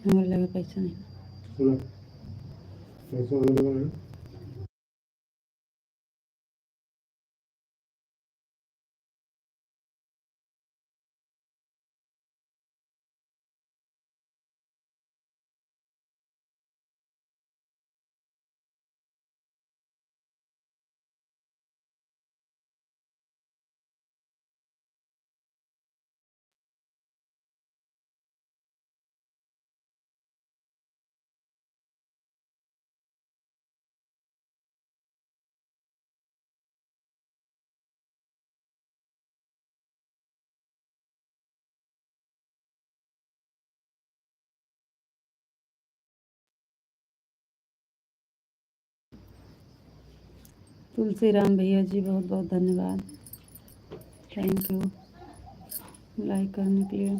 हमारे लगे पैसा नहीं। सुनो, पैसा होने लगा ना। तुलसी राम भैया जी बहुत बहुत धन्यवाद, थैंक यू लाइक करने के लिए।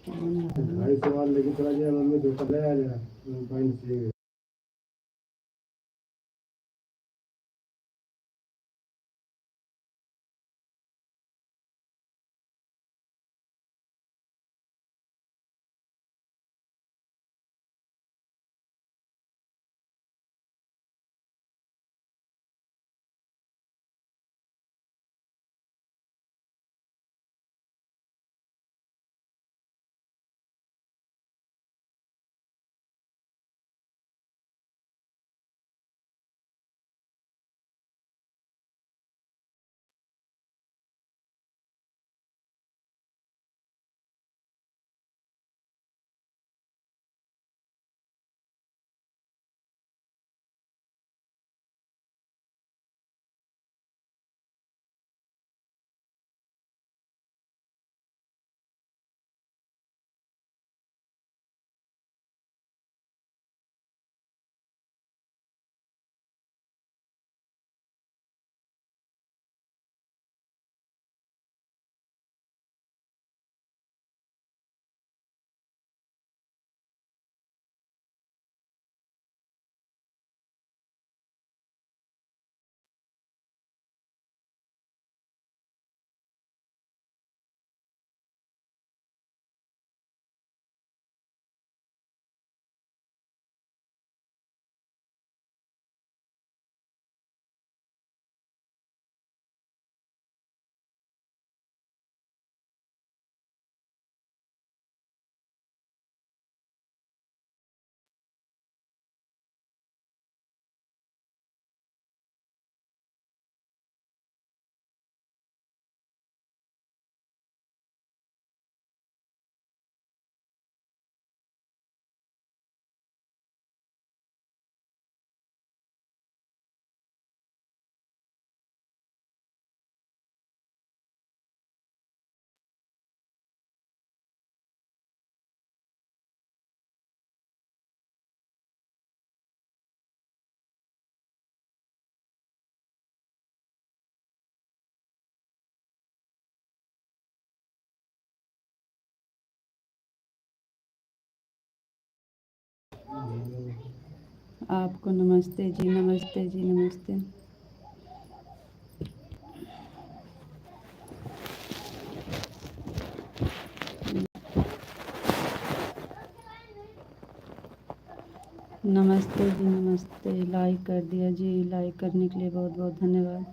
ढाई सवाल लेके चला गया मम्मी, तो कब आ जाएगा पॉइंट चाहिए। आपको नमस्ते जी, नमस्ते जी, नमस्ते। नमस्ते जी, नमस्ते। लाइक कर दिया जी, लाइक करने के लिए बहुत बहुत धन्यवाद।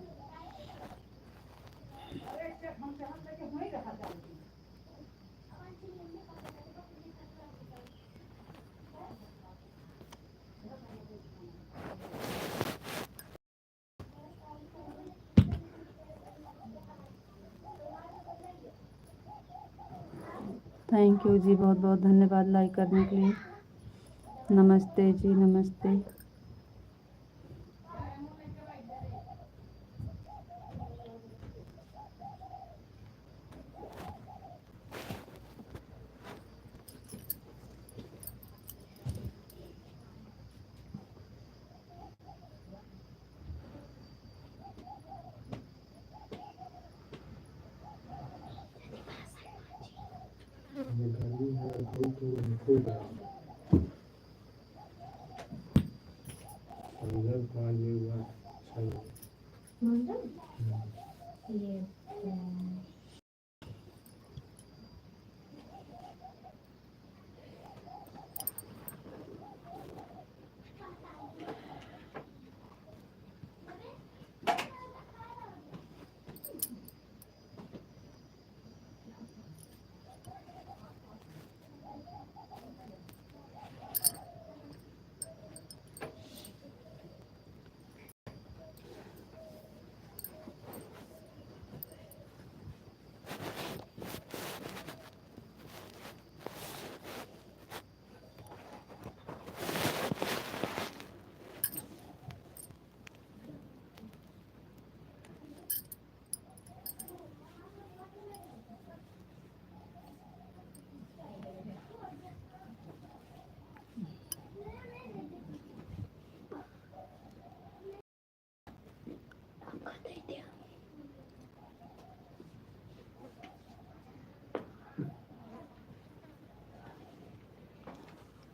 थैंक यू जी, बहुत बहुत धन्यवाद लाइक करने के लिए। नमस्ते जी, नमस्ते। गर्मी है धूप तो निकल रहा है। अंदर 5 बजे बाद 6 बजे।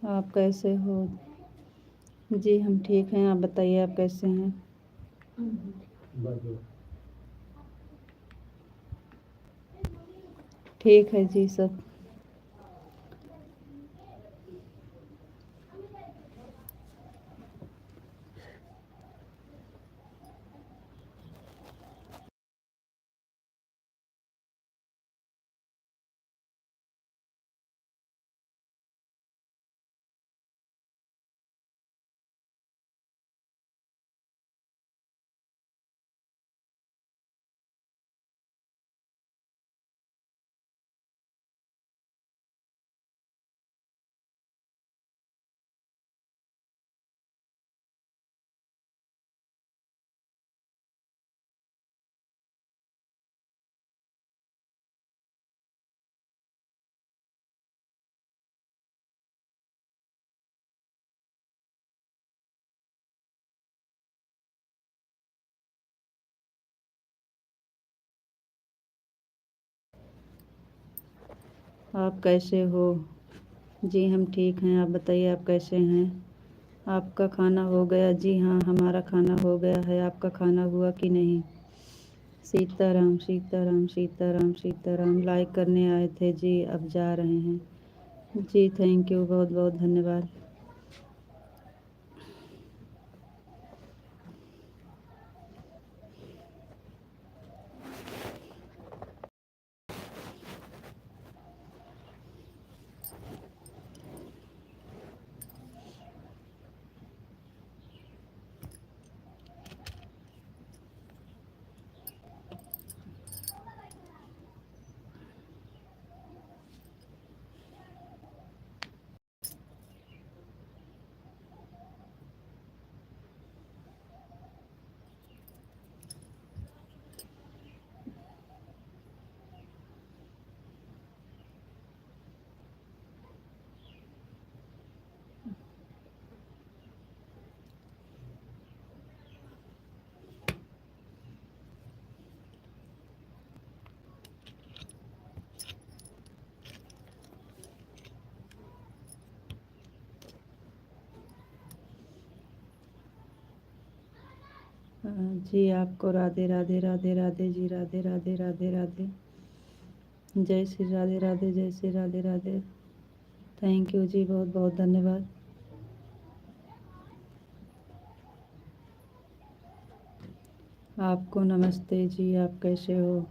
आप कैसे हो? जी हम ठीक हैं, आप बताइए आप कैसे हैं? बस ठीक है जी सब। आप कैसे हो? जी हम ठीक हैं, आप बताइए आप कैसे हैं? आपका खाना हो गया? जी हाँ हमारा खाना हो गया है, आपका खाना हुआ कि नहीं? सीताराम सीताराम सीताराम सीताराम। लाइक करने आए थे जी, अब जा रहे हैं। जी थैंक यू, बहुत बहुत धन्यवाद। जी आपको राधे राधे राधे राधे जी, राधे राधे राधे राधे। जय श्री राधे राधे, जय श्री राधे राधे। थैंक यू जी, बहुत बहुत धन्यवाद। आपको नमस्ते जी, आप कैसे हो?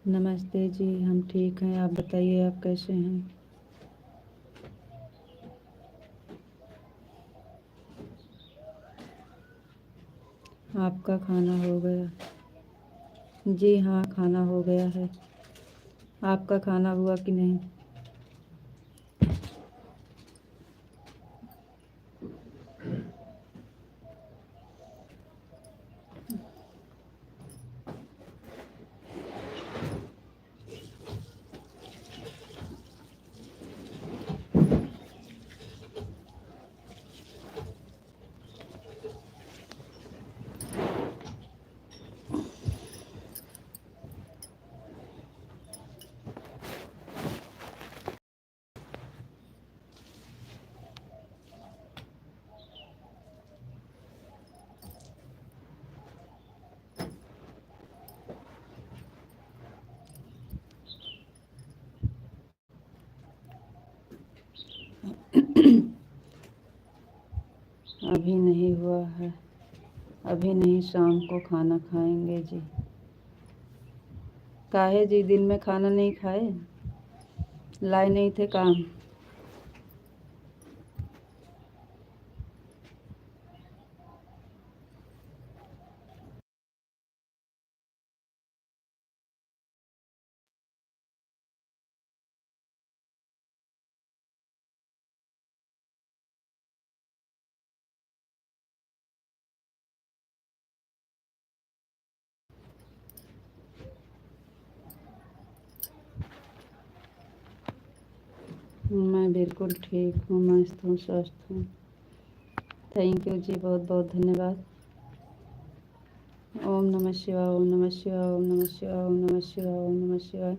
नमस्ते जी, हम ठीक हैं, आप बताइए आप कैसे हैं? आपका खाना हो गया? जी हाँ खाना हो गया है, आपका खाना हुआ कि नहीं? अभी नहीं हुआ है, अभी नहीं, शाम को खाना खाएंगे जी। काहे जी, दिन में खाना नहीं खाए? लाए नहीं थे काम? मैं बिल्कुल ठीक हूँ, मस्त हूँ, स्वस्थ हूँ। थैंक यू जी, बहुत बहुत धन्यवाद। ओम नमः शिवाय, ओम नमः शिवाय, ओम नमः शिवाय, ओम नमः शिवाय, ओम नमः शिवाय,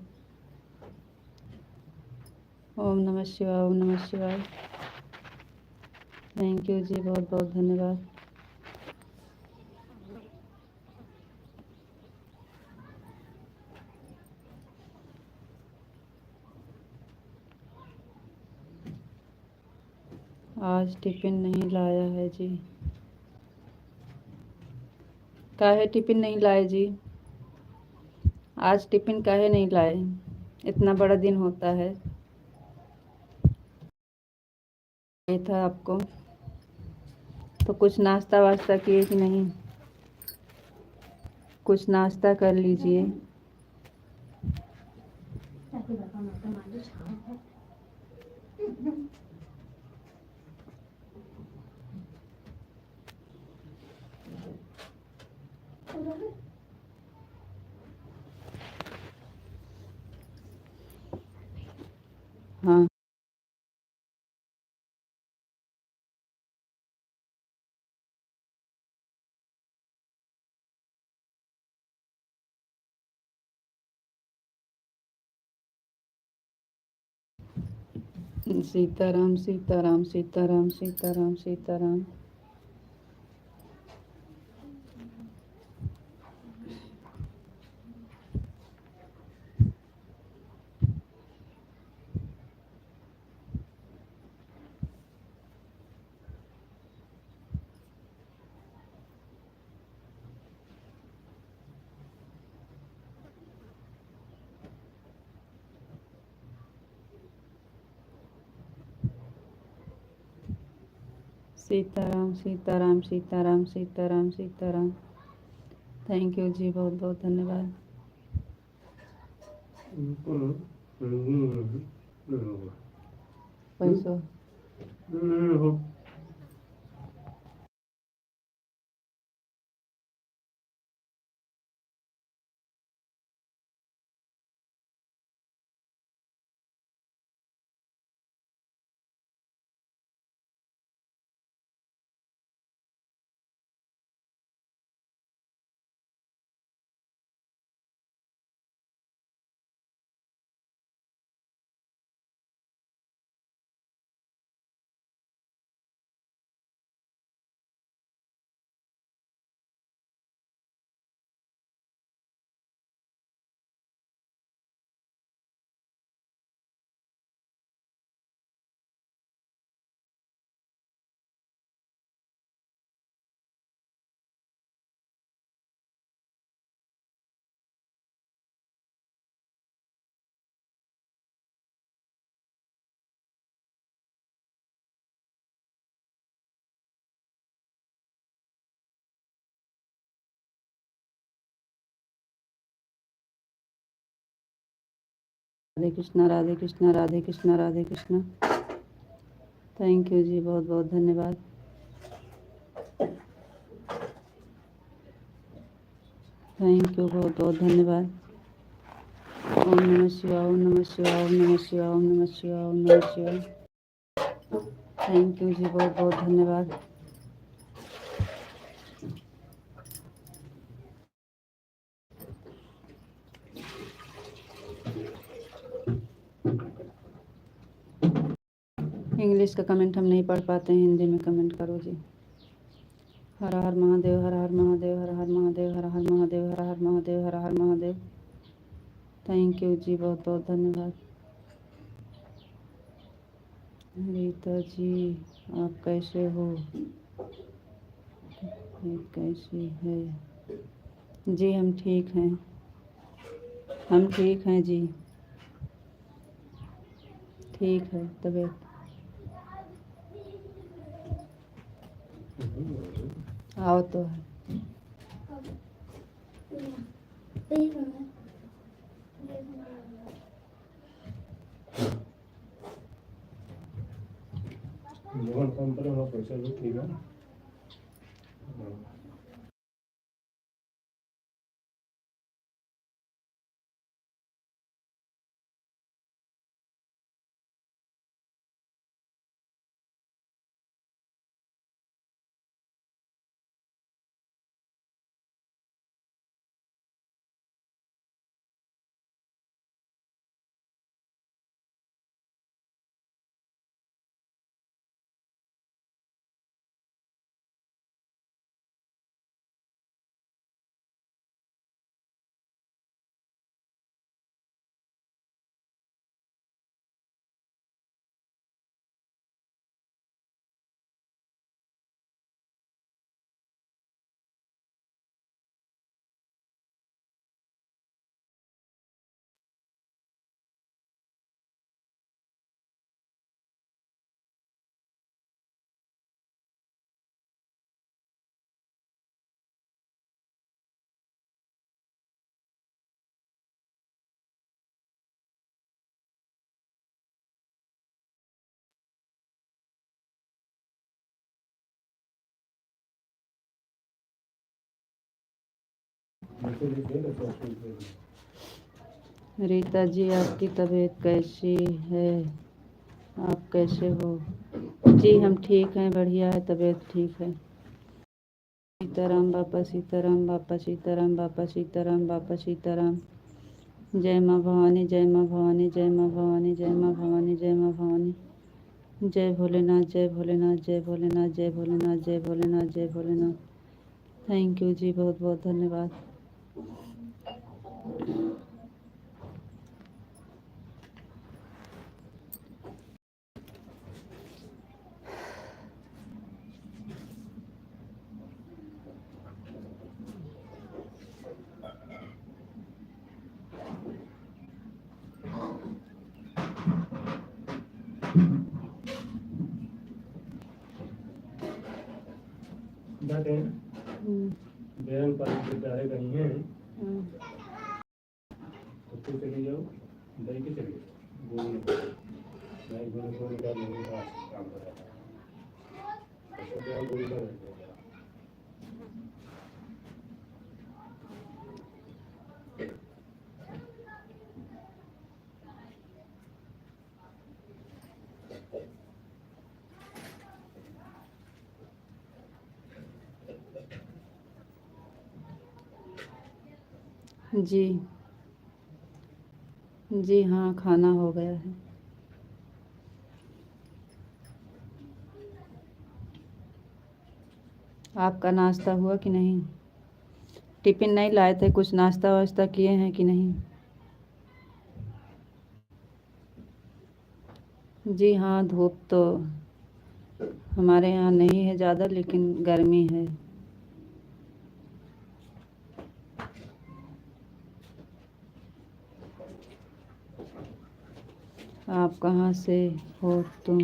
ओम नमः शिवाय, ओम नमः शिवाय। थैंक यू जी, बहुत बहुत धन्यवाद। आज टिफिन नहीं लाया है जी। काहे टिफिन नहीं लाए जी? आज टिफिन काहे नहीं लाए? इतना बड़ा दिन होता है। ये था आपको तो कुछ नाश्ता वास्ता किए कि नहीं? कुछ नाश्ता कर लीजिए। हाँ, सीताराम सीताराम सीताराम सीताराम सीताराम। सीताराम सीताराम सीताराम सीताराम सीताराम। थैंक यू जी, बहुत बहुत धन्यवाद। पैसा राधे कृष्णा राधे कृष्णा राधे कृष्णा राधे कृष्णा। थैंक यू जी, बहुत बहुत धन्यवाद। थैंक यू, बहुत बहुत धन्यवाद। ओम नमः शिवाय, ओम नमः शिवाय, ओम नमः शिवाय, ओम नमः शिवाय, ओम नमः शिवाय। थैंक यू जी, बहुत बहुत धन्यवाद। इंग्लिश का कमेंट हम नहीं पढ़ पाते हैं, हिंदी में कमेंट करो जी। हर हर महादेव, हर हर महादेव, हर हर महादेव, हर हर महादेव, हर हर महादेव, हर हर महादेव। थैंक यू जी, बहुत बहुत धन्यवाद। रीता जी, आप कैसे हो? ये कैसी है? जी हम ठीक हैं, हम ठीक हैं जी, ठीक है तबीयत। आओ तो है। मोहन काम पर पैसा लो, ठीक है ना। बच्चे लिखे तो सब स्कूल पे रीता जी, आपकी तबीयत कैसी है? आप कैसे हो? जी हम ठीक हैं, बढ़िया है, तबीयत ठीक है। सीताराम बापा सीताराम बापा सीताराम बापा सीताराम बापा सीताराम। जय माँ भवानी, जय माँ भवानी, जय माँ भवानी, जय माँ भवानी, जय माँ भवानी। जय भोलेनाथ, जय भोलेनाथ, जय भोलेनाथ, जय भोलेनाथ, जय भोलेनाथ, जय भोलेनाथ। थैंक यू जी, बहुत बहुत धन्यवाद। जाते हैं बैरन पर बेचारे कहीं हैं तो फिर चले जाओ दही के चले जाओ गोली नहीं गोली को निकाल लोगों का काम कर रहा है तो क्या गोली कर रहे जी जी हाँ, खाना हो गया है। आपका नाश्ता हुआ कि नहीं? टिफ़िन नहीं लाए थे, कुछ नाश्ता वाश्ता किए हैं कि नहीं? जी हाँ, धूप तो हमारे यहाँ नहीं है ज़्यादा, लेकिन गर्मी है। आप कहाँ से हो तुम?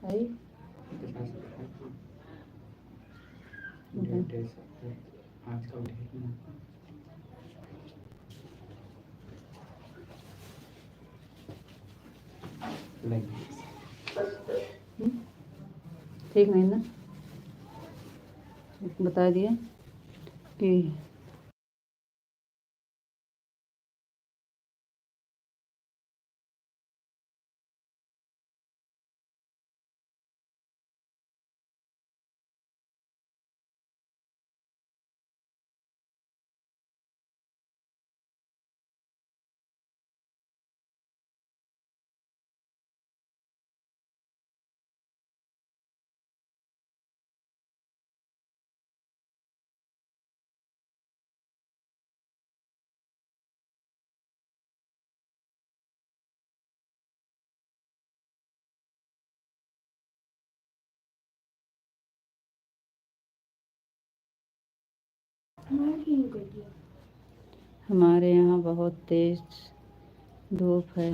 आई? ठीक नहीं ना? बता दिए कि हमारे यहाँ बहुत तेज धूप है।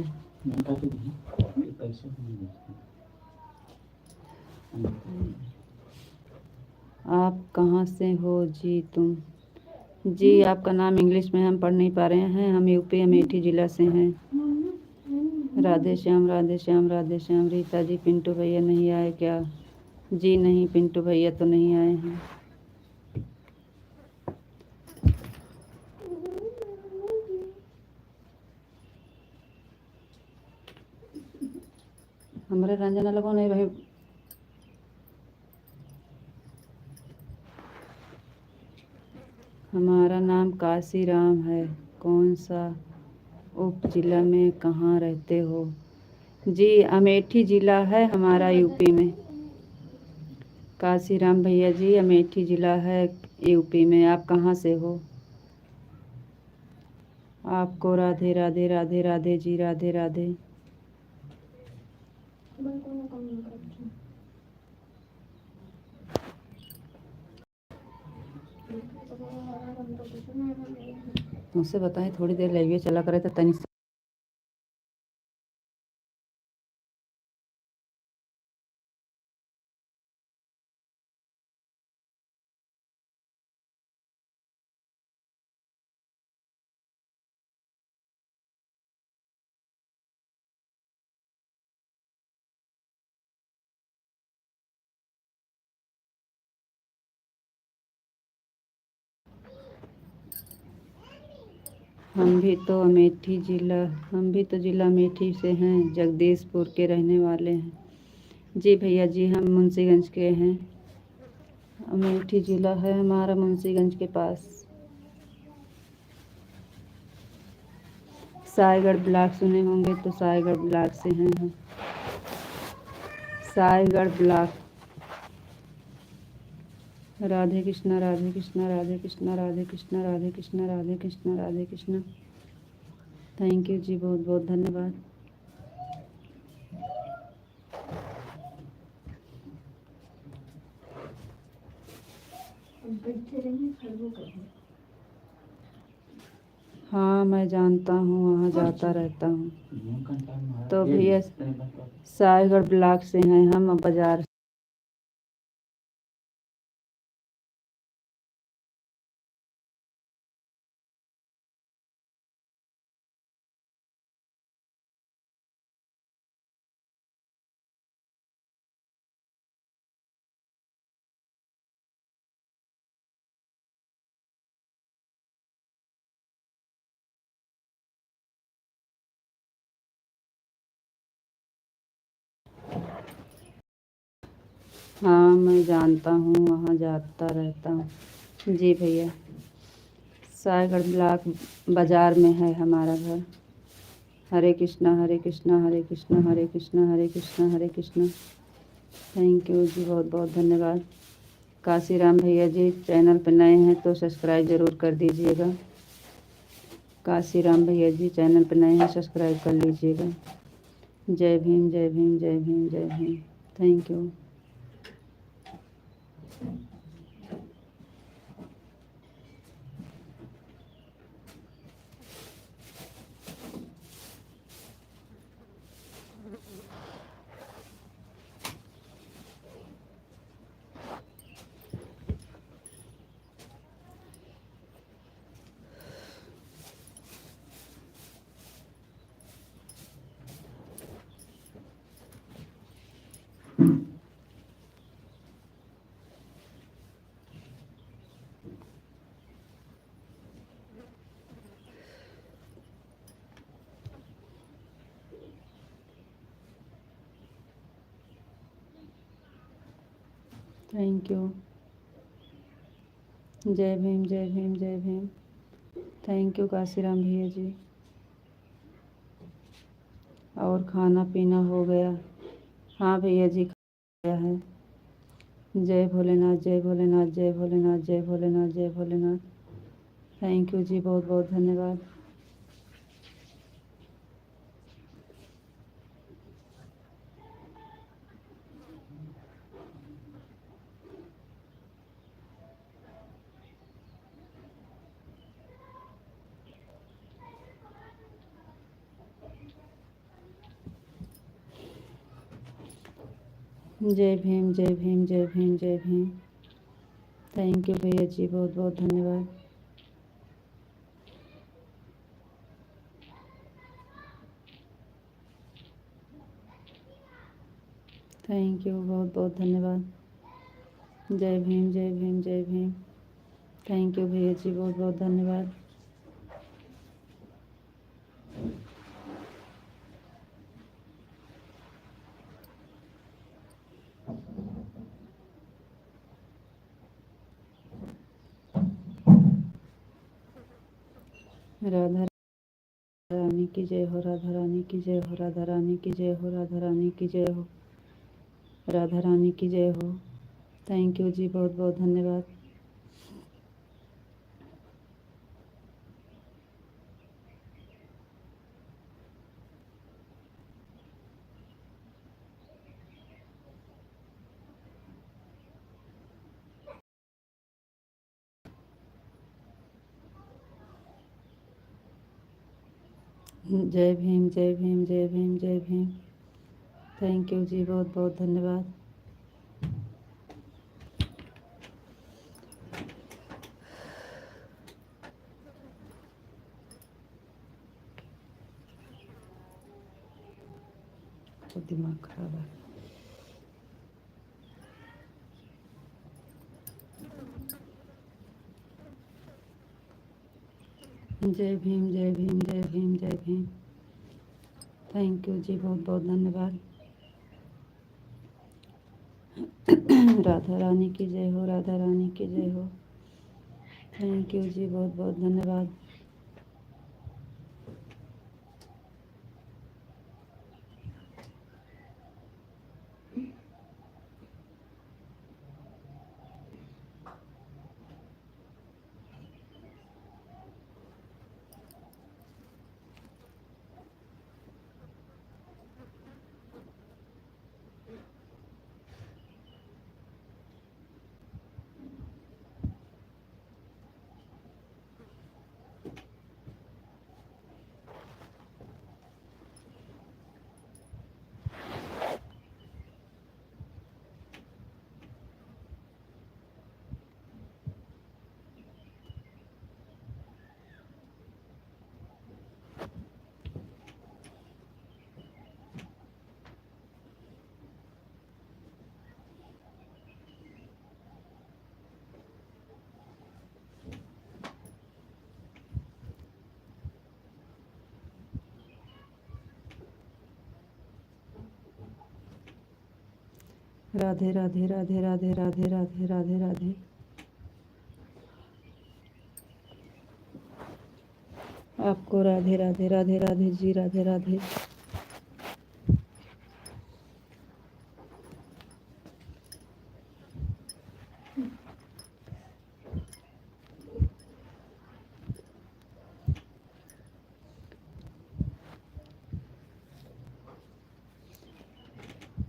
आप कहाँ से हो जी तुम? जी आपका नाम इंग्लिश में हम पढ़ नहीं पा रहे हैं। हम यूपी अमेठी ज़िला से हैं। राधे श्याम, राधे श्याम, राधे श्याम। रीता जी, पिंटू भैया नहीं आए क्या? जी नहीं, पिंटू भैया तो नहीं आए हैं। हमारे रंजना लगो नहीं भाई। हमारा नाम काशी राम है। कौन सा उप जिला में कहाँ रहते हो? जी अमेठी ज़िला है हमारा, यूपी में। काशी राम भैया जी, अमेठी ज़िला है यूपी में। आप कहाँ से हो? आपको राधे राधे, राधे राधे जी, राधे राधे। मुझसे बताएं, थोड़ी देर लाइव चला करे तो तनिक हम भी तो जिला अमेठी से हैं, जगदीशपुर के रहने वाले हैं। जी भैया जी, हम मुंशीगंज के हैं। अमेठी जिला है हमारा, मुंशीगंज के पास। सायगढ़ ब्लॉक सुने होंगे तो सायगढ़ ब्लॉक से हैं हम। Saigarh block. Radhe Krishna Radhe Krishna Radhe Krishna Radhe Krishna Radhe Krishna Radhe Krishna Radhe Krishna. Thank you जी, बहुत बहुत धन्यवाद। हाँ मैं जानता हूँ, वहाँ जाता रहता हूँ। तो भैया सायगढ़ ब्लॉक से हैं हम, बाजार। हाँ मैं जानता हूँ, वहाँ जाता रहता हूँ। जी भैया, सायगढ़ ब्लॉक बाज़ार में है हमारा घर। हरे कृष्णा हरे कृष्णा हरे कृष्णा हरे कृष्णा हरे कृष्णा हरे कृष्णा। थैंक यू जी, बहुत बहुत धन्यवाद। काशीराम भैया जी, चैनल पर नए हैं तो सब्सक्राइब ज़रूर कर दीजिएगा। काशीराम भैया जी, चैनल पर नए हैं, सब्सक्राइब कर लीजिएगा। जय भीम जय भीम जय भीम जय Bhim. Thank you. Thank you. जय भीम जय भीम जय भीम। थैंक यू काशीराम भैया जी। और खाना पीना हो गया? हाँ भैया जी, खाया है। जय भोलेनाथ जय भोलेनाथ जय भोलेनाथ जय भोलेनाथ जय भोलेनाथ। थैंक यू जी, बहुत बहुत धन्यवाद। जय भीम जय भीम जय भीम जय भीम। थैंक यू भैया जी, बहुत बहुत धन्यवाद। थैंक यू, बहुत बहुत धन्यवाद। जय भीम जय भीम जय भीम। थैंक यू भैया जी, बहुत बहुत धन्यवाद। राधा रानी की जय हो, राधा रानी की जय हो, राधा रानी की जय हो, राधा रानी की जय हो, राधा रानी की जय हो। थैंक यू जी, बहुत बहुत धन्यवाद। जय भीम जय भीम जय भीम जय भीम। थैंक यू जी, बहुत बहुत धन्यवाद। तो दिमाग खराब है। जय भीम जय भीम जय भीम जय भीम। थैंक यू जी, बहुत बहुत धन्यवाद। राधा रानी की जय हो, राधा रानी की जय हो। थैंक यू जी, बहुत बहुत धन्यवाद। राधे राधे राधे राधे राधे राधे राधे राधे। आपको राधे राधे राधे राधे जी, राधे राधे।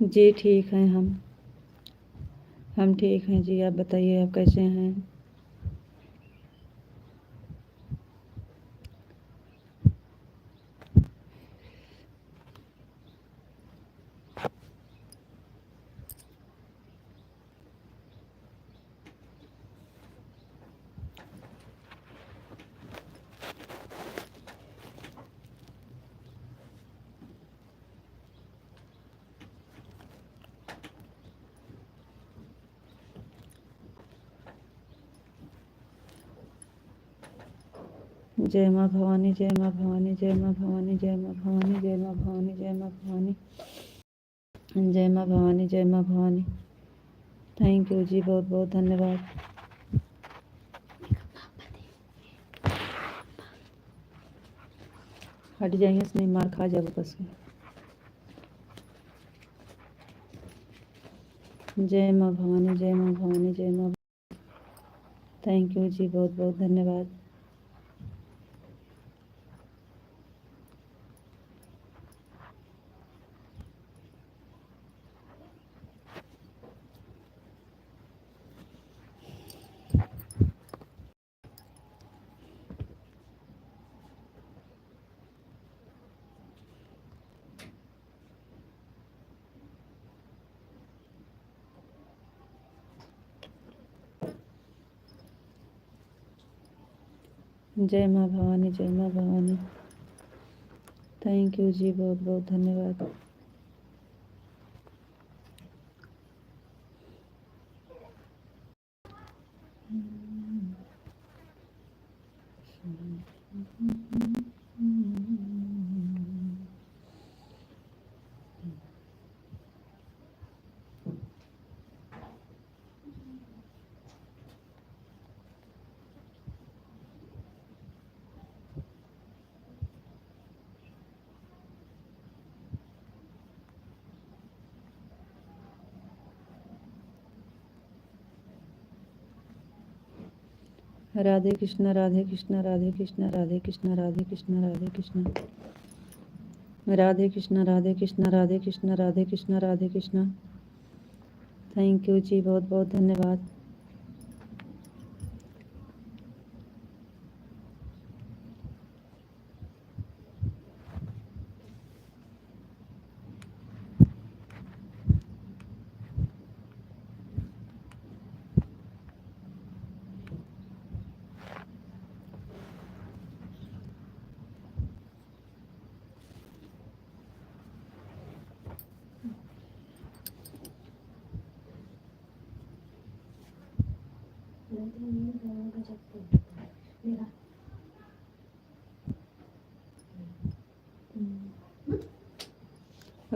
जी ठीक हैं हम ठीक हैं जी। आप बताइए, आप कैसे हैं? जय माँ भवानी, जय माँ भवानी, जय माँ भवानी, जय माँ भवानी, जय माँ भवानी, जय माँ भवानी, जय माँ भवानी, जय माँ भवानी। थैंक यू जी, बहुत बहुत धन्यवाद। हट जाइए, नहीं मार खा जाओ बस। जय माँ भवानी, जय माँ भवानी, जय माँ। थैंक यू जी, बहुत बहुत धन्यवाद। जय माँ भवानी, जय माँ भवानी। थैंक यू जी, बहुत बहुत धन्यवाद। राधे कृष्णा, राधे कृष्णा, राधे कृष्णा, राधे कृष्णा, राधे कृष्णा, राधे कृष्णा, राधे कृष्णा, राधे कृष्णा, राधे कृष्णा, राधे कृष्णा, राधे कृष्णा। थैंक यू जी, बहुत बहुत धन्यवाद।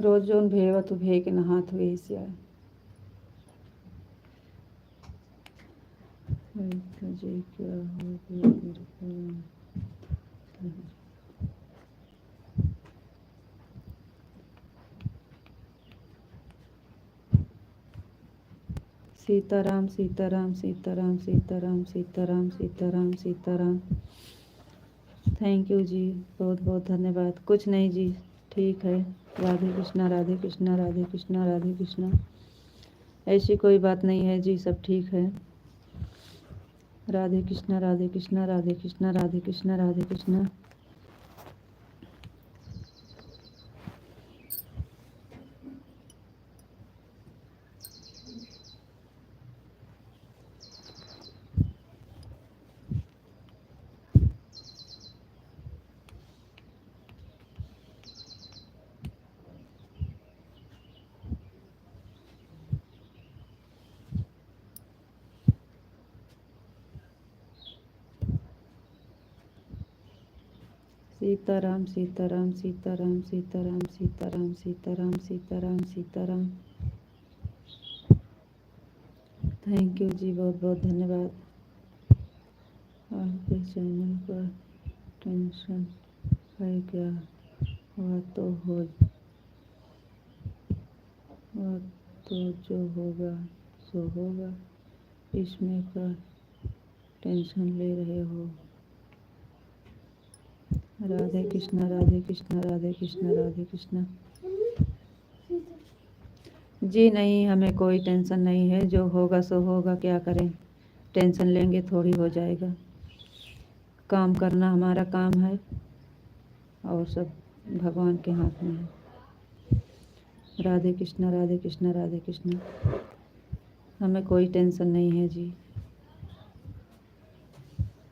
रोज जोन भेवा तो भे के नहात हुए से आए तुझे क्या हो गया मेरे को। सीताराम सीताराम सीताराम सीताराम सीताराम सीताराम सीताराम। थैंक यू जी, बहुत बहुत धन्यवाद। कुछ नहीं जी, ठीक है। राधे कृष्णा राधे कृष्णा राधे कृष्णा राधे कृष्णा। ऐसी कोई बात नहीं है जी, सब ठीक है। राधे कृष्णा राधे कृष्णा राधे कृष्णा राधे कृष्णा राधे कृष्णा। सीताराम सीताराम सीताराम सीताराम सीताराम सीताराम सीताराम सीताराम। थैंक यू जी, बहुत बहुत धन्यवाद। आपके चैनल पर टेंशन है क्या? वह तो जो होगा सो होगा, इसमें का टेंशन ले रहे हो। राधे कृष्णा राधे कृष्णा राधे कृष्णा राधे कृष्णा। जी नहीं, हमें कोई टेंशन नहीं है, जो होगा सो होगा, क्या करें। टेंशन लेंगे थोड़ी हो जाएगा। काम करना हमारा काम है और सब भगवान के हाथ में है। राधे कृष्णा राधे कृष्णा राधे कृष्णा। हमें कोई टेंशन नहीं है जी,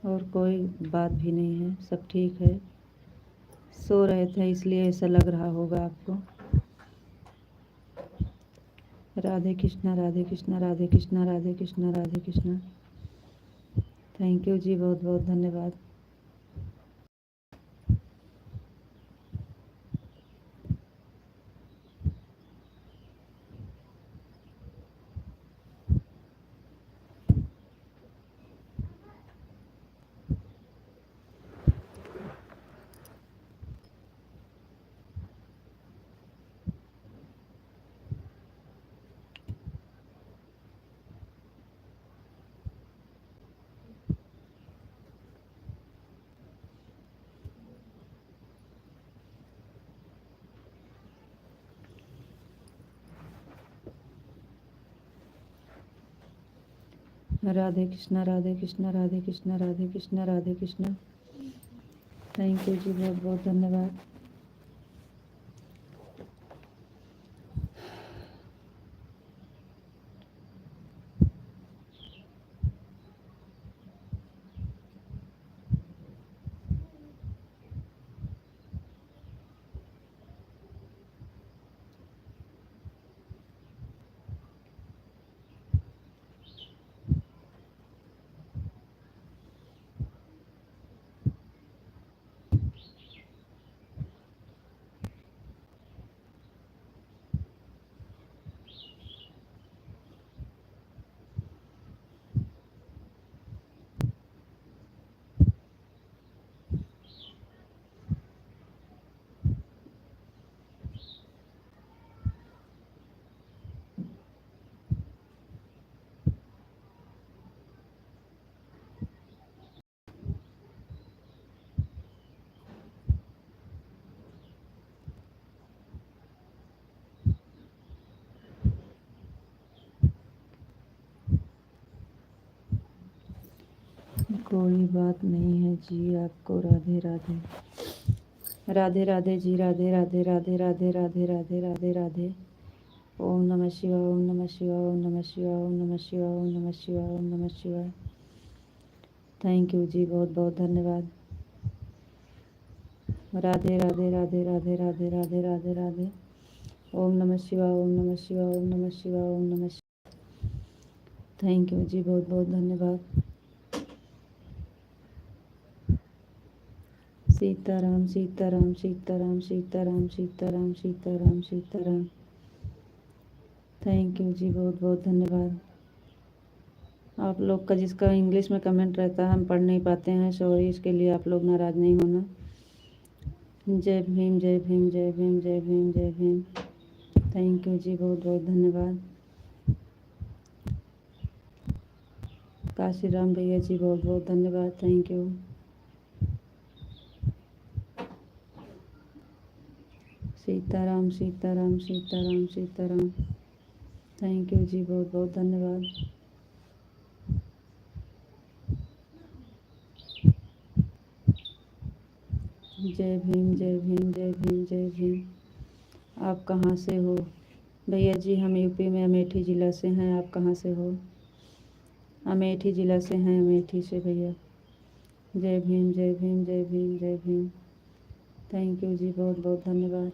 और कोई बात भी नहीं है, सब ठीक है। सो रहे थे इसलिए ऐसा लग रहा होगा आपको। राधे कृष्णा राधे कृष्णा राधे कृष्णा राधे कृष्णा राधे कृष्णा। थैंक यू जी, बहुत बहुत धन्यवाद। राधे कृष्णा राधे कृष्णा राधे कृष्णा राधे कृष्णा राधे कृष्णा। थैंक यू जी, बहुत बहुत धन्यवाद। कोई बात नहीं है जी, आपको राधे राधे। राधे राधे जी, राधे राधे राधे राधे राधे राधे राधे राधे। ओम नमः शिवाय ओम नमः शिवाय ओम नमः शिवाय ओम नमः शिवाय ओम नमः शिवाय ओम नमः शिवाय। थैंक यू जी, बहुत बहुत धन्यवाद। राधे राधे राधे राधे राधे राधे राधे राधे। ओम नमः शिवाय ओम नमः शिवाय ओम नमः शिवाय ओम नमः शिवाय। थैंक यू जी, बहुत बहुत धन्यवाद। सीताराम सीताराम सीताराम सीताराम सीताराम सीताराम सीताराम। थैंक यू जी, बहुत बहुत धन्यवाद। आप लोग का जिसका इंग्लिश में कमेंट रहता है हम पढ़ नहीं पाते हैं, सॉरी, इसके लिए आप लोग नाराज़ नहीं होना। जय भीम जय भीम जय भीम जय भीम जय भीम। थैंक यू जी, बहुत बहुत धन्यवाद। काशीराम भैया जी, बहुत बहुत धन्यवाद, thank you. Sitaram Sitaram Sitaram Sitaram. Thank you जी, बहुत बहुत धन्यवाद। जय भीम जय भीम जय भीम जय भीम। आप कहाँ से हो? भैया जी हम यूपी में अमेठी ज़िला से हैं। आप कहाँ से हो? अमेठी ज़िला से हैं, अमेठी से भैया। जय भीम जय भीम जय भीम जय भीम। थैंक यू जी, बहुत बहुत धन्यवाद।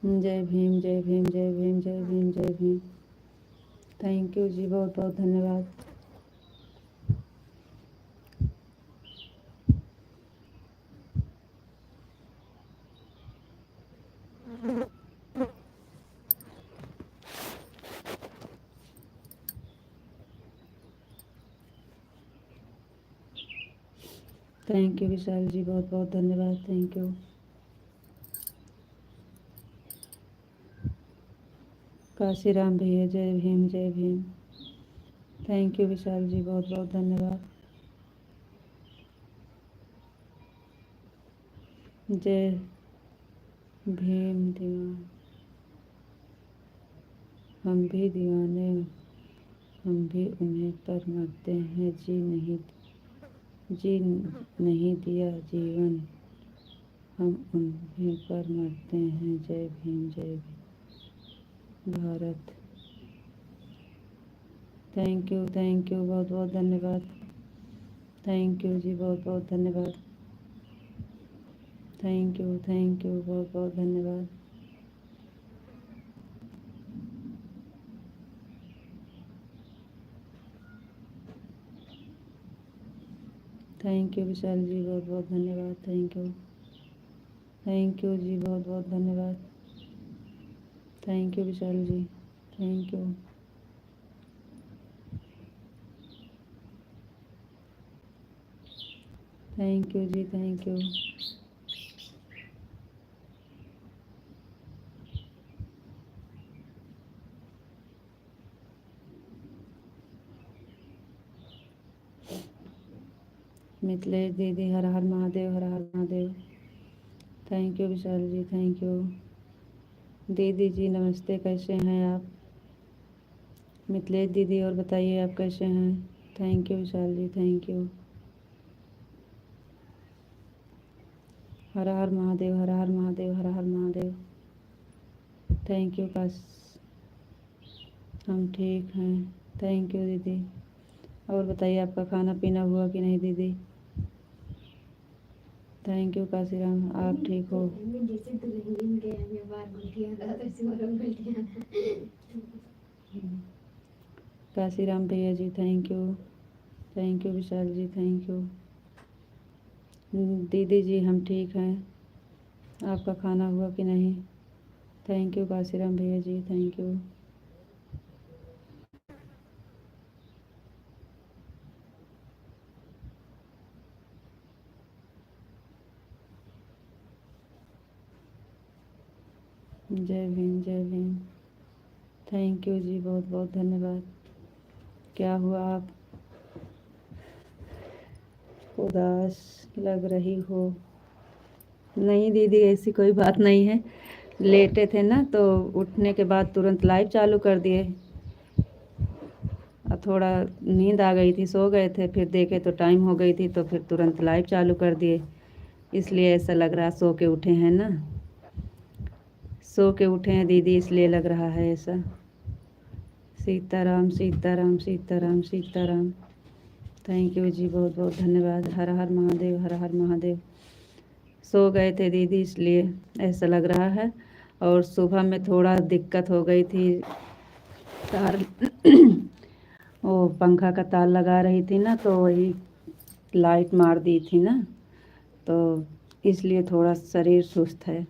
जय भीम जय भीम जय भीम जय भीम जय भीम। थैंक यू जी, बहुत बहुत धन्यवाद। थैंक यू विशाल जी, बहुत बहुत धन्यवाद, थैंक यू। काशीराम भैया जय भीम जय भीम। थैंक यू विशाल जी, बहुत बहुत धन्यवाद। जय भीम दीवान, हम भी दीवाने, हम भी उन्हें पर मरते हैं, जी नहीं दिया जीवन, हम उन्हें पर मरते हैं। जय भीम जय भीम भारत। थैंक यू, बहुत बहुत धन्यवाद। थैंक यू जी, बहुत बहुत धन्यवाद। थैंक यू, बहुत बहुत धन्यवाद। थैंक यू विशाल जी, बहुत बहुत धन्यवाद, थैंक यू। थैंक यू जी, बहुत बहुत धन्यवाद। Thank you Vishal ji, thank you. Thank you जी, थैंक यू। मिथिलेश दीदी, हर हर महादेव, हर हर Mahadev. Thank you Vishal ji, thank you. दीदी जी नमस्ते, कैसे हैं आप? मिथिलेश दीदी और बताइए आप कैसे हैं? Thank you Vishal ji, thank you. हर हर महादेव, हर हर महादेव, हर हर महादेव। थैंक यू काश, हम ठीक हैं। थैंक यू दीदी। और बताइए आपका खाना पीना हुआ कि नहीं दीदी? थैंक यू काशीराम, आप ठीक हो? काशीराम भैया जी, thank you. Thank you Vishal ji, thank you. दीदी जी हम ठीक हैं। आपका खाना हुआ कि नहीं? थैंक यू काशीराम भैया जी, थैंक यू। जय भीम जय भीम। थैंक यू जी, बहुत बहुत धन्यवाद। क्या हुआ, आप उदास लग रही हो? नहीं दीदी, ऐसी कोई बात नहीं है। लेटे थे ना तो उठने के बाद तुरंत लाइव चालू कर दिए। थोड़ा नींद आ गई थी, सो गए थे, फिर देखे तो टाइम हो गई थी तो फिर तुरंत लाइव चालू कर दिए। इसलिए ऐसा लग रहा, सो के उठे हैं ना, सो के उठे हैं दीदी, इसलिए लग रहा है ऐसा। सीताराम सीताराम सीताराम सीताराम। थैंक यू जी, बहुत बहुत धन्यवाद। हर हर महादेव, हर हर महादेव। सो गए थे दीदी इसलिए ऐसा लग रहा है। और सुबह में थोड़ा दिक्कत हो गई थी, तार वो पंखा का तार लगा रही थी ना, तो वही लाइट मार दी थी ना, तो इसलिए थोड़ा शरीर सुस्त है।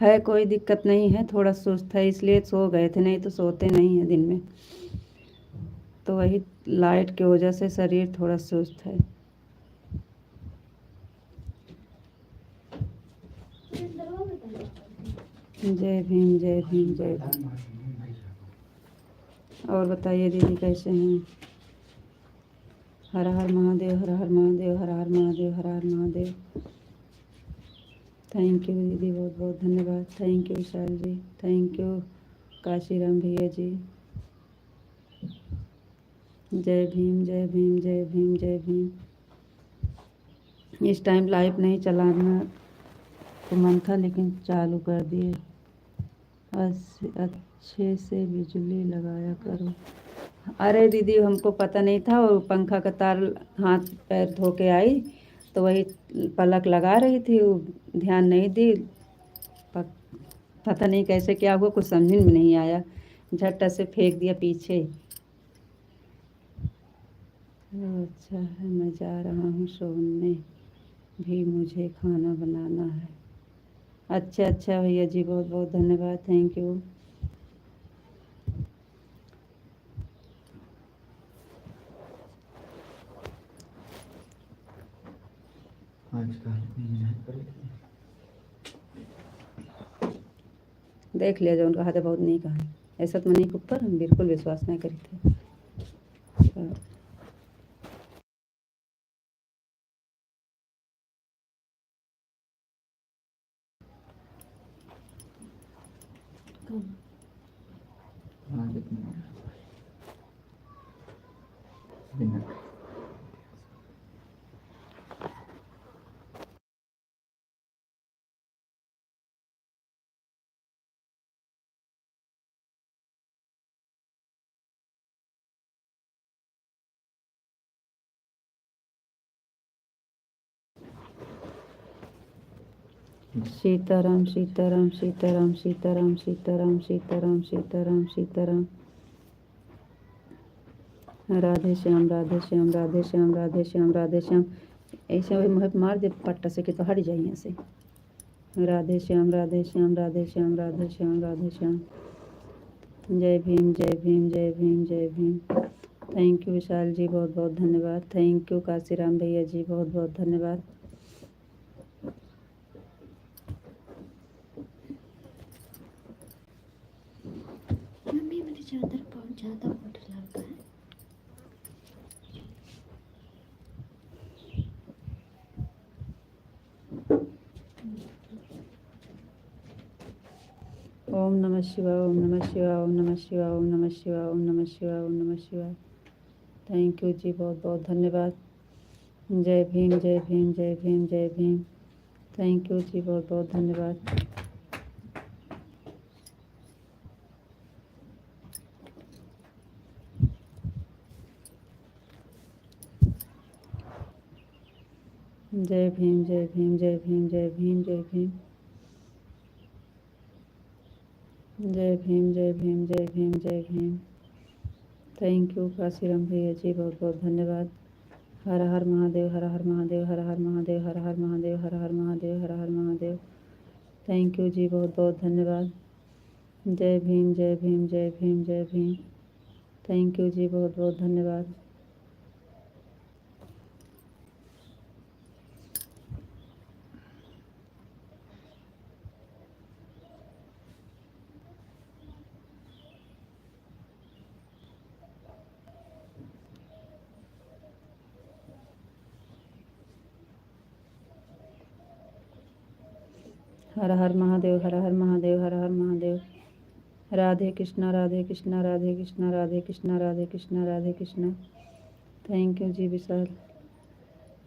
है कोई दिक्कत नहीं है, थोड़ा सुस्त है इसलिए सो गए थे, नहीं तो सोते नहीं हैं दिन में। तो वही लाइट की वजह से शरीर थोड़ा सुस्त है। जय भीम जय भीम जय भीम। और बताइए दीदी कैसे हैं? हर हर महादेव, हर हर महादेव, हर हर महादेव, हर हर महादेव। थैंक यू दीदी, बहुत बहुत धन्यवाद। Thank you Vishal ji, thank you Kashiram भैया जी। जय भीम जय भीम जय भीम जय भीम। इस टाइम लाइव नहीं चलाना तो मन था, लेकिन चालू कर दिए। अच्छे से बिजली लगाया करो। अरे दीदी हमको पता नहीं था, और पंखा का तार हाथ पैर धो के आई तो वही पलक लगा रही थी, वो ध्यान नहीं दी। पता नहीं कैसे क्या हुआ, कुछ समझ में नहीं आया, झट से फेंक दिया पीछे। अच्छा है, मैं जा रहा हूँ सोने, भी मुझे खाना बनाना है। अच्छा अच्छा भैया जी, बहुत बहुत धन्यवाद, थैंक यू। देख लिया जो उनका हाथ बहुत नहीं कहा, ऐसा तो मनी के ऊपर हम बिल्कुल विश्वास नहीं करी थे। सीताराम सीताराम सीताराम सीताराम सीताराम सीताराम सीताराम सीताराम। राधे श्याम राधे श्याम राधे श्याम राधे श्याम राधे श्याम। ऐसे वही मार दे पट्टा से कि तो हट जाए यहाँ से। राधे श्याम राधे श्याम राधे श्याम राधे श्याम राधे श्याम। जय भीम जय भीम जय भीम जय भीम। थैंक यू विशाल जी, बहुत बहुत धन्यवाद। थैंक यू काशीराम भैया जी, बहुत बहुत धन्यवाद। मम्मी मेरी चादर बहुत ज़्यादा मोटा लगता है। ओम नमः शिवाय ओम नमः शिवाय ओम नमः शिवाय ओम नमः शिवाय ओम नमः शिवाय ओम नमः शिवाय। थैंक यू जी, बहुत बहुत धन्यवाद। जय भीम जय भीम जय भीम जय भीम। थैंक यू जी, बहुत बहुत धन्यवाद। जय भीम जय भीम जय भीम जय भीम जय भीम। जय भीम जय भीम जय भीम जय भीम। थैंक यू काशीराम भैया जी, बहुत बहुत धन्यवाद। हर हर महादेव, हर हर महादेव, हर हर महादेव, हर हर महादेव, हर हर महादेव, हर हर महादेव। थैंक यू जी, बहुत बहुत धन्यवाद। जय भीम जय भीम जय भीम जय भीम। थैंक यू जी, बहुत बहुत धन्यवाद। हर हर महादेव, हर हर महादेव, हर हर महादेव। राधे कृष्णा राधे कृष्णा राधे कृष्णा राधे कृष्णा राधे कृष्णा राधे कृष्णा। थैंक यू जी विशाल,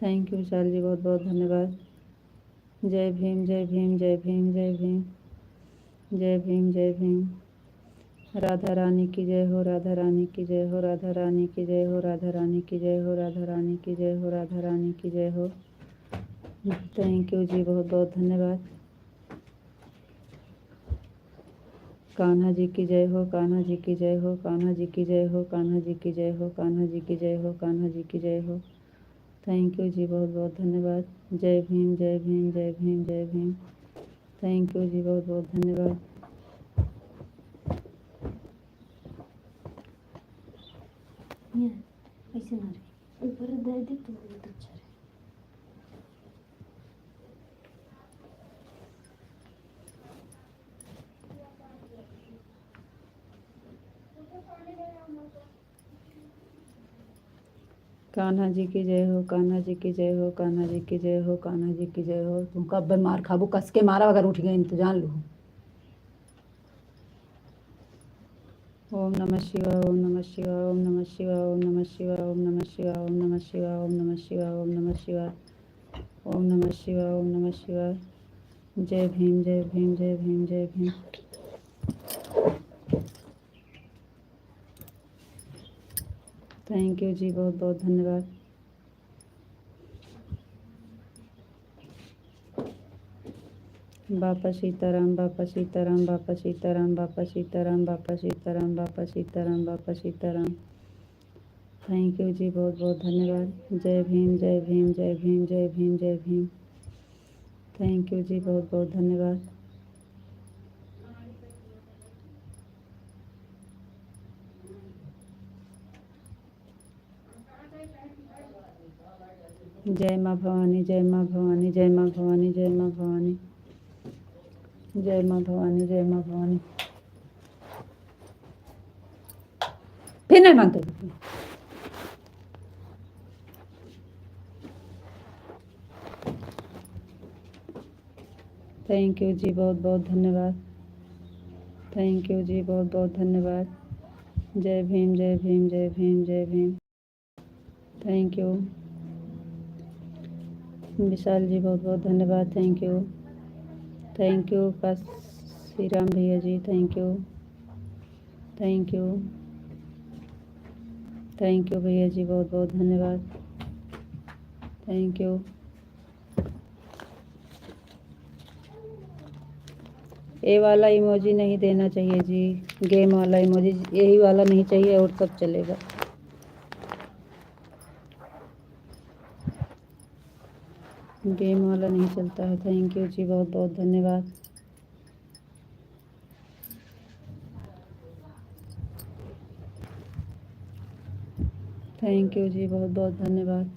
थैंक यू विशाल जी, बहुत बहुत धन्यवाद। जय भीम जय भीम जय भीम जय भीम। जय भीम जय भीम। राधा रानी की जय हो, राधा रानी की जय हो, राधा रानी की जय हो, राधा रानी की जय हो, राधा रानी की जय हो, राधा रानी की जय हो। थैंक यू जी, बहुत बहुत धन्यवाद। कान्हा जी की जय हो, कान्हा जी की जय हो, कान्हा जी की जय हो, कान्हा जी की जय हो, कान्हा जी की जय हो, कान्हा जी की जय हो। थैंक यू जी, बहुत बहुत धन्यवाद। जय भीम, जय भीम, जय भीम, जय भीम। थैंक यू जी, बहुत बहुत धन्यवाद। ऐसे ना रहे, ऊपर दे दे तो बहुत अच्छा रहे। कान्हा जी की जय हो, कान्हा जी की जय हो, कान्हा जी की जय हो, कान्हा जी की जय हो। तुम कब मार खाबू, कस के मारा अगर उठ गई तो जान लो। ओम नमः शिवाय, ओम नमः शिवाय, ओम नमः शिवाय, ओम नमः शिवाय, ओम नमः शिवाय, ओम नमः शिवाय, ओम नमः शिवाय, ओम नमः शिवाय, ओम नमः शिवाय, ओम नमः शिवाय। जय भीम, जय भीम, जय भीम, जय भीम। थैंक यू जी, बहुत बहुत धन्यवाद। बापा सीताराम, बापा सीताराम, बापा सीताराम, बापा सीताराम, बापा सीताराम, बापा सीताराम, बापा सीताराम। थैंक यू जी, बहुत बहुत धन्यवाद। जय भीम, जय भीम, जय भीम, जय भीम, जय भीम। थैंक यू जी, बहुत बहुत धन्यवाद। जय माँ भवानी, जय माँ भवानी, जय माँ भवानी, जय माँ भवानी, जय माँ भवानी, जय माँ भवानी। फिर नहीं मानते। थैंक यू जी, बहुत बहुत धन्यवाद। थैंक यू जी, बहुत बहुत धन्यवाद। जय भीम, जय भीम, जय भीम, जय भीम। थैंक यू विशाल जी, बहुत बहुत धन्यवाद। Thank you, thank you Kashi Ram भैया जी, thank you, thank you, thank you भैया जी, बहुत बहुत धन्यवाद। Thank you. ए वाला इमोजी नहीं देना चाहिए जी, गेम वाला इमोजी, यही वाला नहीं चाहिए और सब चलेगा। गेम वाला नहीं चलता है। थैंक यू जी, बहुत बहुत धन्यवाद। थैंक यू जी, बहुत बहुत धन्यवाद।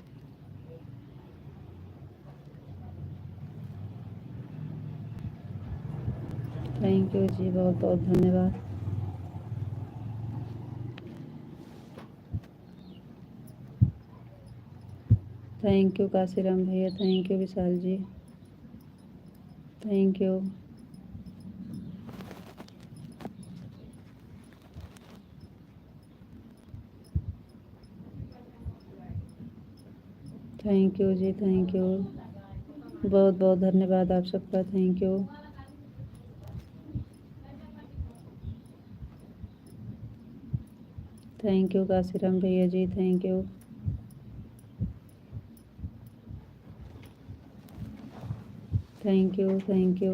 थैंक यू जी, बहुत बहुत धन्यवाद। थैंक यू काशीराम भैया, thank you Vishal ji, thank you. Thank you जी, थैंक यू, बहुत बहुत धन्यवाद आप सबका। Thank you. Thank you Kashiram भैया जी, thank you. Thank you, thank you,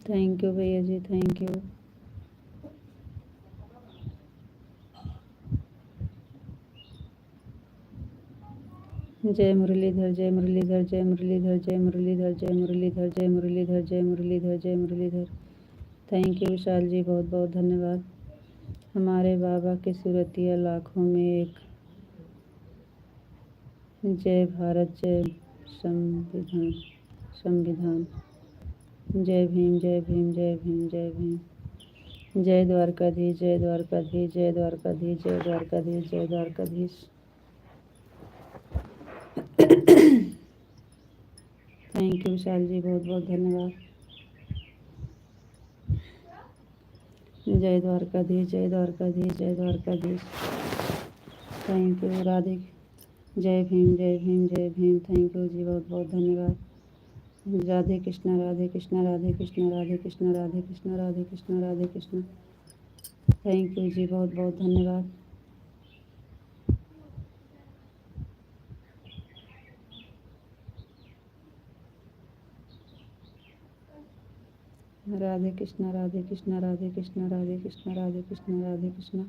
thank you भैया जी, थैंक यू। जय मुरलीधर, जय मुरलीधर, जय मुरलीधर, जय मुरलीधर, जय मुरलीधर, जय मुरलीधर, जय मुरलीधर, जय मुरलीधर। थैंक यू विशाल जी, बहुत बहुत धन्यवाद। हमारे बाबा की सूरतिया लाखों में एक। जय भारत, जय संविधान, संविधान। जय भीम, जय भीम, जय भीम, जय भीम। जय द्वारकाधीश, जय द्वारकाधीश, जय द्वारकाधीश, जय द्वारकाधीश, जय द्वारकाधीश। थैंक यू विशाल जी, बहुत बहुत धन्यवाद। जय द्वारकाधीश, जय द्वारकाधीश, जय द्वारकाधीश। Thank you Radhe. जय भीम, जय भीम, जय भीम। थैंक यू जी, बहुत बहुत धन्यवाद। राधे कृष्णा, राधे कृष्णा, राधे कृष्णा, राधे कृष्णा, राधे कृष्णा, राधे कृष्णा, राधे कृष्णा। थैंक यू जी, बहुत बहुत धन्यवाद। राधे कृष्णा राधे कृष्णा राधे कृष्णा राधे कृष्णा राधे कृष्णा राधे कृष्णा।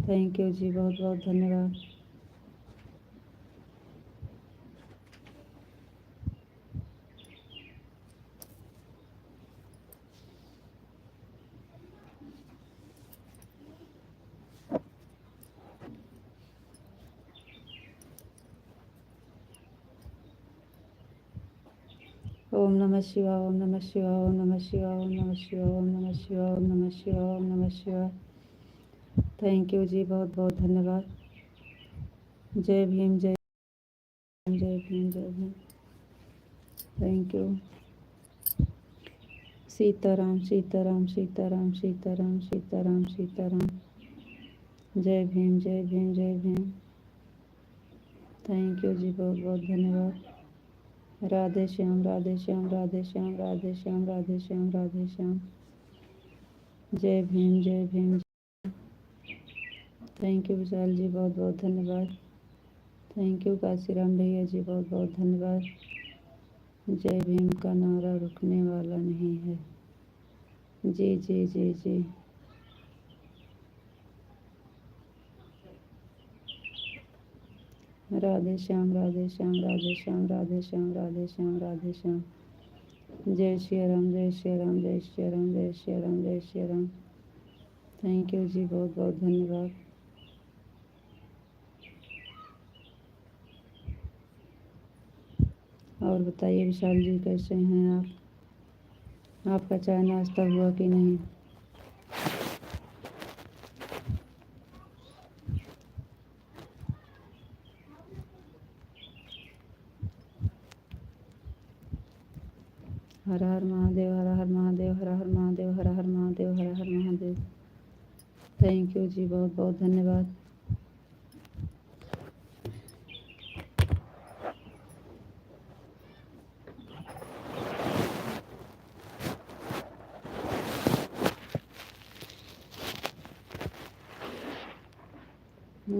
थैंक यू जी, बहुत बहुत धन्यवाद। ओम नमः शिवाय, ओम नमः शिवाय, ओम नमः शिवाय, ओम नमः शिवाय, ओम नमः शिवाय, ओम नमः शिवाय, ओम नमः शिवाय। थैंक यू जी, बहुत बहुत धन्यवाद। जय भीम, जय जय भीम, जय भीम। Thank you. सीताराम सीताराम सीताराम सीताराम सीताराम सीताराम। जय भीम, जय भीम, जय भीम। थैंक यू जी, बहुत बहुत धन्यवाद। राधे श्याम, राधे श्याम, राधे श्याम, राधे श्याम, राधे श्याम, राधे श्याम। जय भीम, जय भीम। थैंक यू विशाल जी, बहुत बहुत धन्यवाद। थैंक यू काशीराम भैया जी, बहुत बहुत धन्यवाद। जय भीम का नारा रुकने वाला नहीं है। जी जी जी जी। राधे श्याम, राधे श्याम, राधे श्याम, राधे श्याम, राधे श्याम, राधे श्याम। जय श्री राम, जय श्री राम, जय श्री राम, जय श्री राम, जय श्री राम। थैंक यू जी, बहुत बहुत धन्यवाद। और बताइए विशाल जी, कैसे हैं आप? आपका चाय नाश्ता हुआ कि नहीं? हर हर महादेव, हर हर महादेव, हर हर महादेव, हर हर महादेव, हर हर महादेव। थैंक यू जी, बहुत बहुत धन्यवाद।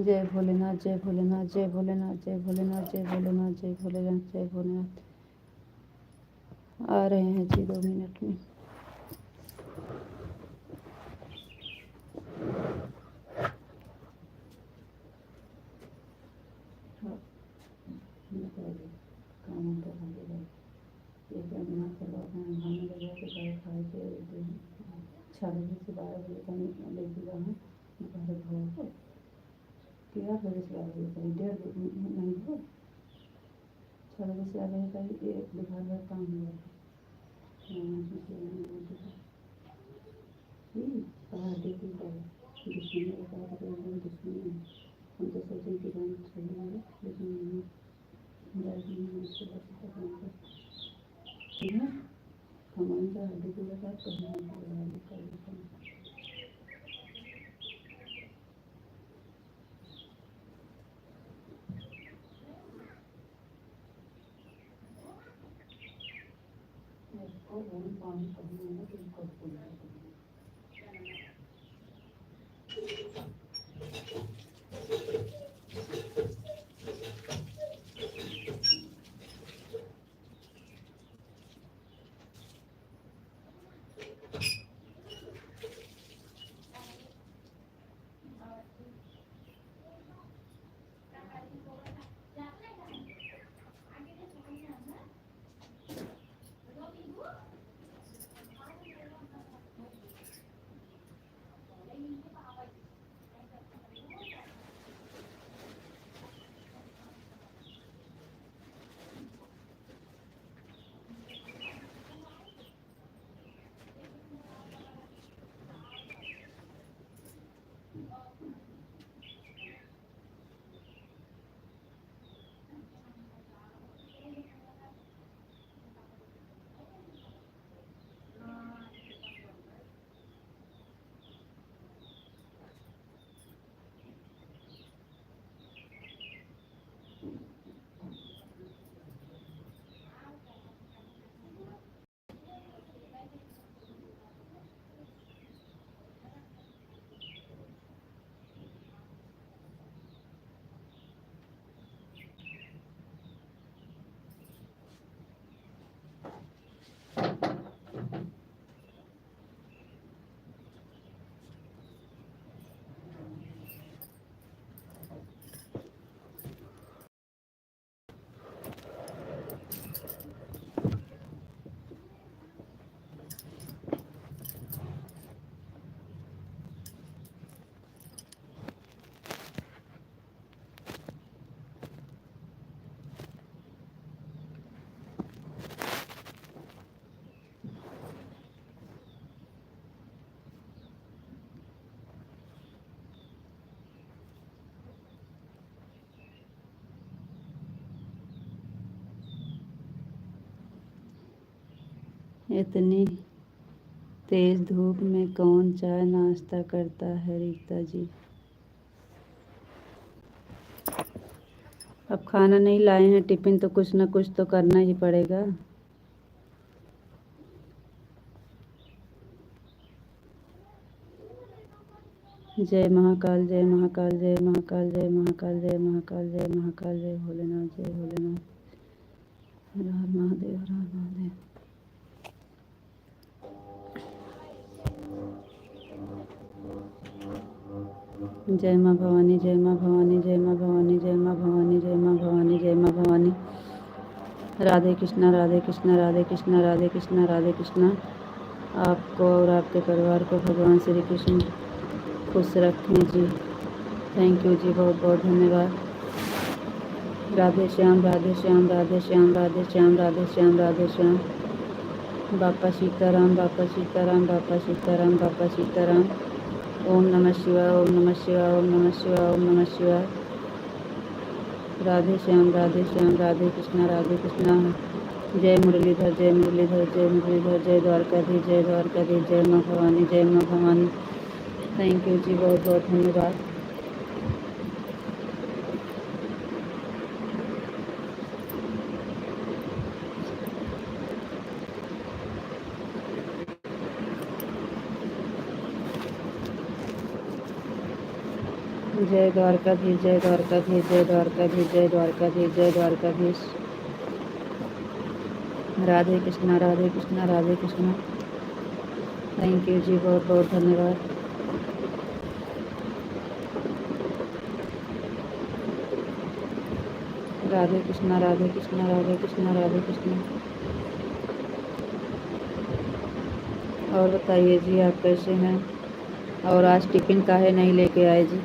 जय भोलेनाथ, जय भोलेनाथ, जय भोलेनाथ, जय भोलेनाथ, जय भोलेनाथ, जय भोलेनाथ, जय भोलेनाथ। आ रहे हैं जी 2 मिनट में। काम कर रहे हैं, ये करना चलो अपना नहाने लगा के चाय खाए के 6 बजे से 12 बजे तक लेके जाना घर घर क्या बजे से 12 बजे तक 1:30 नहीं हो 6 बजे से 12 बजे तक एक बिहार भर काम हुआ है। कहा देखी दुश्मनी बता दुश्मनी है। हम तो सोचें कि हम सही है लेकिन मुझसे बस करना ठीक है। हमारे साथ हड्डी के साथ करना है। और पानी करना है तो कर इतनी तेज धूप में कौन चाय नाश्ता करता है रीता जी। अब खाना नहीं लाए हैं टिफ़िन तो कुछ ना कुछ तो करना ही पड़ेगा। जय महाकाल जय महाकाल जय महाकाल जय महाकाल जय महाकाल जय महाकाल जय भोलेनाथ जय भोलेनाथ। हर हर महादेव हर हर महादेव। जय माँ भवानी जय माँ भवानी जय माँ भवानी जय माँ भवानी जय माँ भवानी जय माँ भवानी। राधे कृष्णा राधे कृष्णा राधे कृष्णा राधे कृष्णा राधे कृष्णा। आपको और आपके परिवार को भगवान श्री कृष्ण खुश रखें जी। थैंक यू जी, बहुत बहुत धन्यवाद। राधे श्याम राधे श्याम राधे श्याम राधे श्याम राधे श्याम राधे श्याम। बापा सीताराम बापा सीताराम बापा सीताराम बापा सीताराम। ओम नमः शिवाय ओम नमः शिवाय ओम नमः शिवाय ओम नमः शिवाय। राधे श्याम राधे कृष्णा राधे कृष्णा। जय मुरलीधर जय मुरलीधर जय मुरलीधर जय द्वारकाधीश जय द्वारकाधीश जय माँ भवानी जय माँ भवानी। थैंक यू जी, बहुत बहुत धन्यवाद। जय द्वारकाधीश जय द्वारकाधीश जय द्वारकाधीश जय द्वारकाधीश जय द्वारकाधीश। राधे कृष्णा राधे कृष्णा राधे कृष्णा। थैंक यू जी, बहुत बहुत धन्यवाद। राधे कृष्णा राधे कृष्णा राधे कृष्णा राधे कृष्णा। और बताइए जी, आप कैसे हैं? और आज टिफ़िन काहे नहीं लेके आए जी?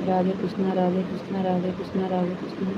राधे कृष्णा राधे कृष्णा राधे कृष्णा राधे कृष्णा।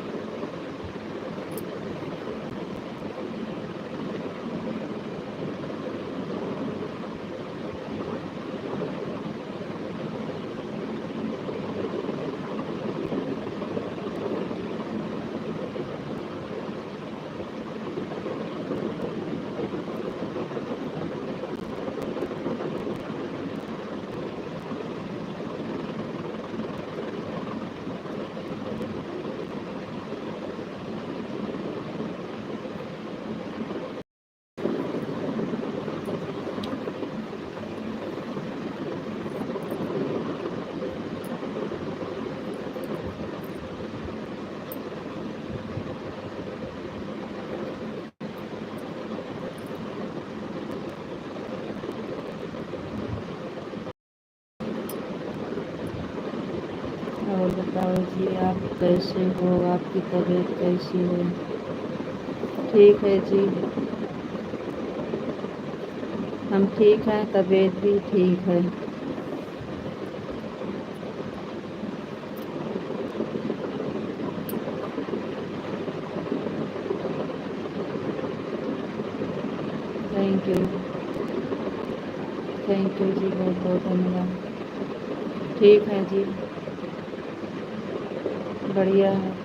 और बताओ जी, आप कैसे हो? आपकी तबीयत कैसी है? ठीक है जी, हम ठीक हैं, तबीयत भी ठीक है। थैंक यू जी, बहुत बहुत धन्यवाद। ठीक है जी, बढ़िया है।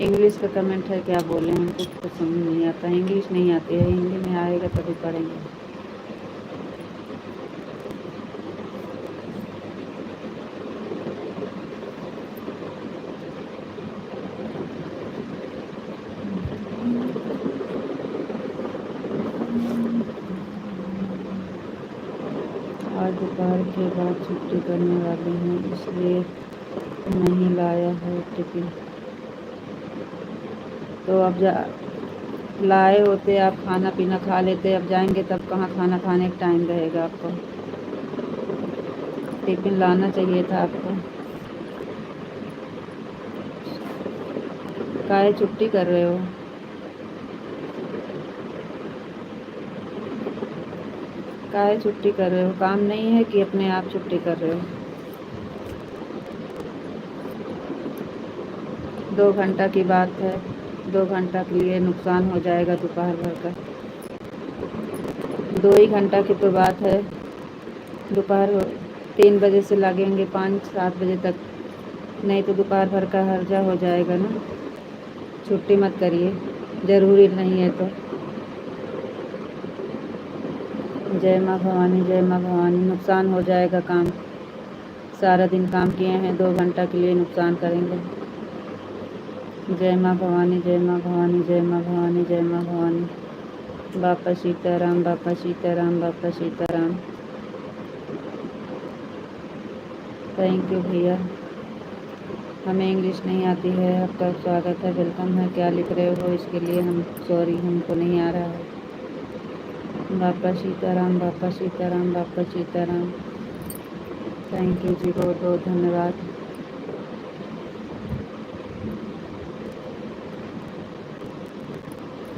इंग्लिश का कमेंट है, क्या बोले? हमको कुछ समझ नहीं आता, इंग्लिश नहीं आती है। हिंदी में आएगा तभी पढ़ेंगे। आज दोपहर के बाद छुट्टी करने वाले हैं, इसलिए नहीं लाया है टिफ़िन। तो अब लाए होते आप खाना पीना खा लेते, अब जाएंगे तब कहाँ खाना खाने का टाइम रहेगा आपको। टिफिन लाना चाहिए था आपको। काहे छुट्टी कर रहे हो? काहे छुट्टी कर रहे हो? काम नहीं है कि अपने आप छुट्टी कर रहे हो? 2 घंटा की बात है, 2 घंटा के लिए नुकसान हो जाएगा दोपहर भर का। 2 ही घंटा की तो बात है। दोपहर 3 बजे से लगेंगे 5-7 बजे तक, नहीं तो दोपहर भर का हर्जा हो जाएगा ना। छुट्टी मत करिए, ज़रूरी नहीं है तो। जय माँ भवानी, जय माँ भवानी। नुकसान हो जाएगा काम। सारा दिन काम किए हैं, 2 घंटा के लिए नुकसान करेंगे। जय माँ भवानी, जय माँ भवानी, जय माँ भवानी, जय माँ भवानी। बापा सीताराम, बापा सीताराम, बापा सीताराम। थैंक यू भैया। हमें इंग्लिश नहीं आती है। आपका स्वागत है, वेलकम है। क्या लिख रहे हो इसके लिए हम सॉरी, हमको नहीं आ रहा है। बापा सीताराम, बापा सीताराम, बापा सीताराम। थैंक यू जी, बहुत बहुत धन्यवाद।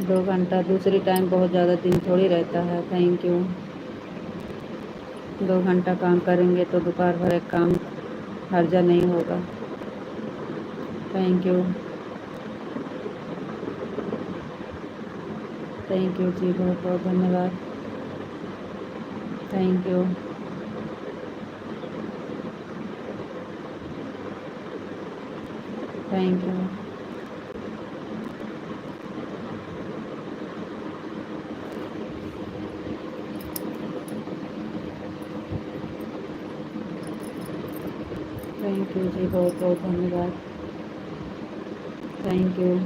दो घंटा दूसरी टाइम बहुत ज़्यादा दिन थोड़ी रहता है। Thank you. 2 घंटा काम करेंगे तो दोपहर भर एक काम हर्जा नहीं होगा। थैंक यू, थैंक यू जी, बहुत बहुत धन्यवाद। Thank you. Thank you. Thank you जी, बहुत बहुत धन्यवाद। Thank you.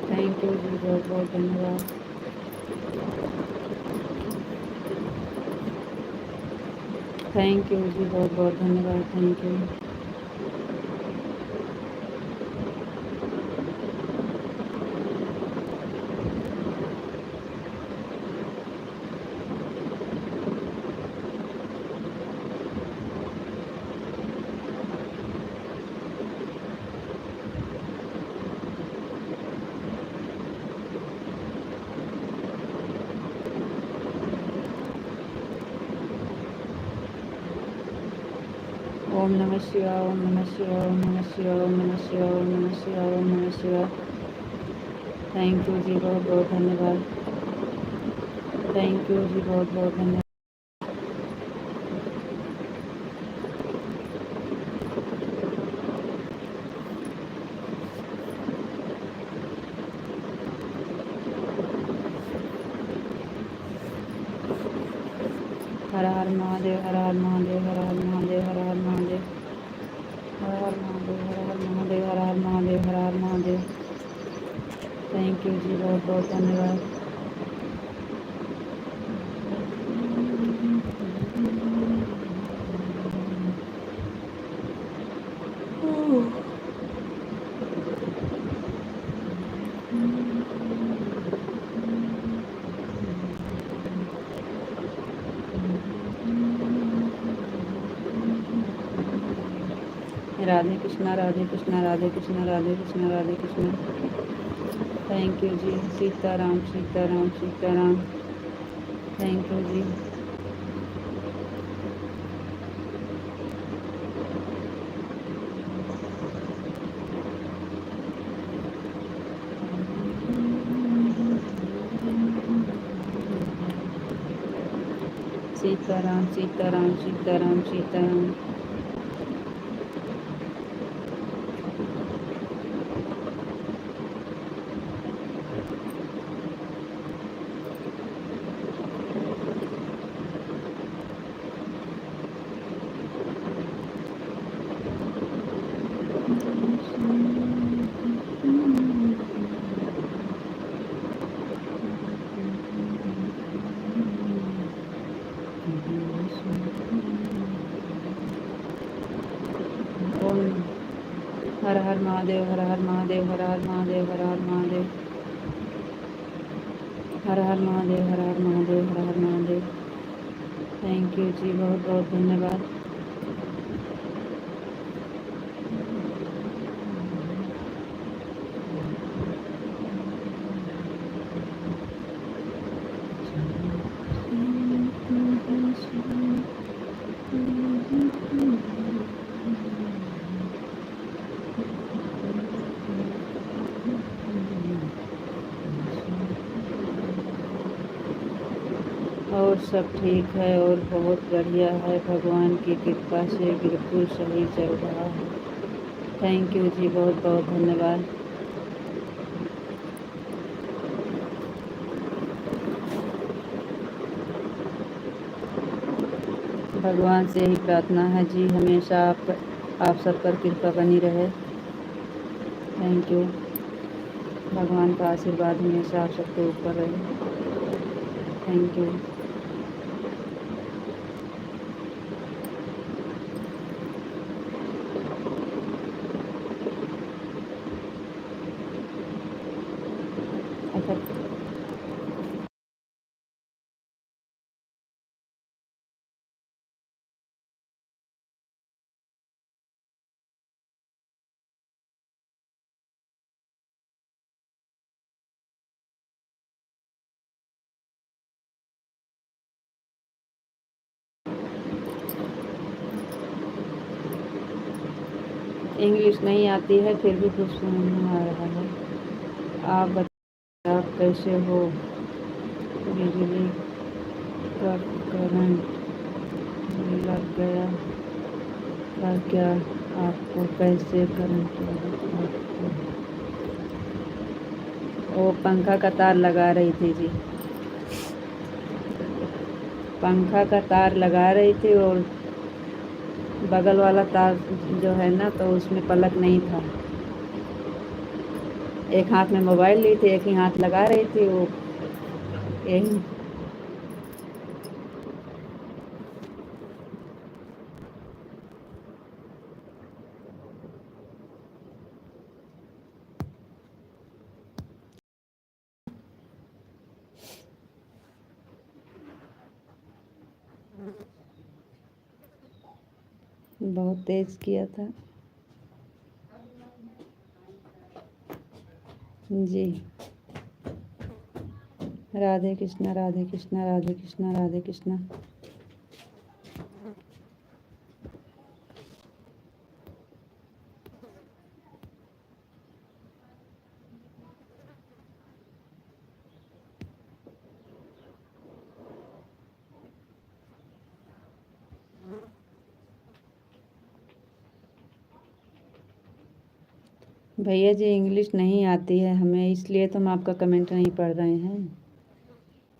थैंक यू जी, बहुत बहुत धन्यवाद। थैंक यू जी, बहुत बहुत धन्यवाद। Thank you. ओम नमः शिवाय, ओम नमः शिवाय, ओम नमः शिवाय, ओम नमः शिवाय, ओम नमः शिवाय, ओम नमः शिवाय। थैंक यू जी, बहुत बहुत धन्यवाद। थैंक यू जी, बहुत बहुत धन्यवाद। हर हर महादेव, हर हर महादेव, हर हर महादेव, हर हर महादेव, हर हर महादेव, हर हर महादेव, हर हर महादेव, हर हर महादेव। थैंक यू जी, बहुत बहुत धन्यवाद। राधे कृष्णा, राधे कृष्णा, राधे कृष्णा, राधे कृष्णा, राधे कृष्णा। थैंक यू जी, सीताराम, सीताराम, सीताराम। थैंक यू जी। सीताराम, सीताराम, सीताराम, सीताराम। हर हर महादेव, हर हर महादेव, हर हर महादेव, हर हर महादेव, हर हर महादेव, हर हर महादेव, हर हर महादेव। थैंक यू जी, बहुत बहुत धन्यवाद। और सब ठीक है और बहुत बढ़िया है, भगवान की कृपा से बिल्कुल सही चल रहा है। थैंक यू जी, बहुत बहुत धन्यवाद। भगवान से ही प्रार्थना है जी, हमेशा आप सब पर कृपा बनी रहे। थैंक यू, भगवान का आशीर्वाद हमेशा आप सबके ऊपर रहे। Thank you. अच्छा, इंग्लिश नहीं आती है फिर भी कुछ समझ में आ रहा है। आप बताइए, आप कैसे हो? बिजली का करंट लग गया था क्या आपको? कैसे करंट लगा आपको? वो पंखा का तार लगा रही थी जी, पंखा का तार लगा रही थी और बगल वाला तार जो है ना, तो उसमें प्लग नहीं था। एक हाथ में मोबाइल ली थी, एक ही हाथ लगा रही थी वो, यही। बहुत तेज किया था जी। राधे कृष्णा, राधे कृष्णा, राधे कृष्णा, राधे कृष्णा। भैया जी, इंग्लिश नहीं आती है हमें, इसलिए तो हम आपका कमेंट नहीं पढ़ रहे हैं।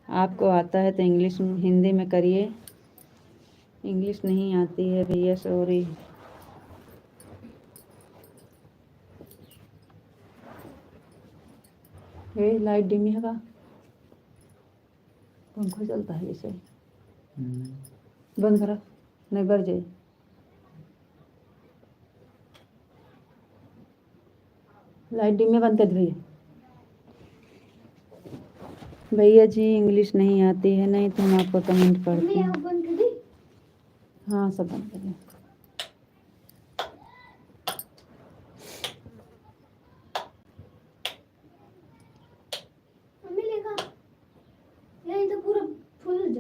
आपको आता है तो इंग्लिश हिंदी में करिए, इंग्लिश नहीं आती है भैया, सॉरी। ये लाइट डिमी है का पंखा चलता है इसे बंद करा, नहीं बढ़ जाए। लाइट डिमी बंद कर भैया। भैया जी, इंग्लिश नहीं आती है, नहीं तो हम आपका कमेंट पढ़ते हैं। हाँ, सब बंद कर दिया।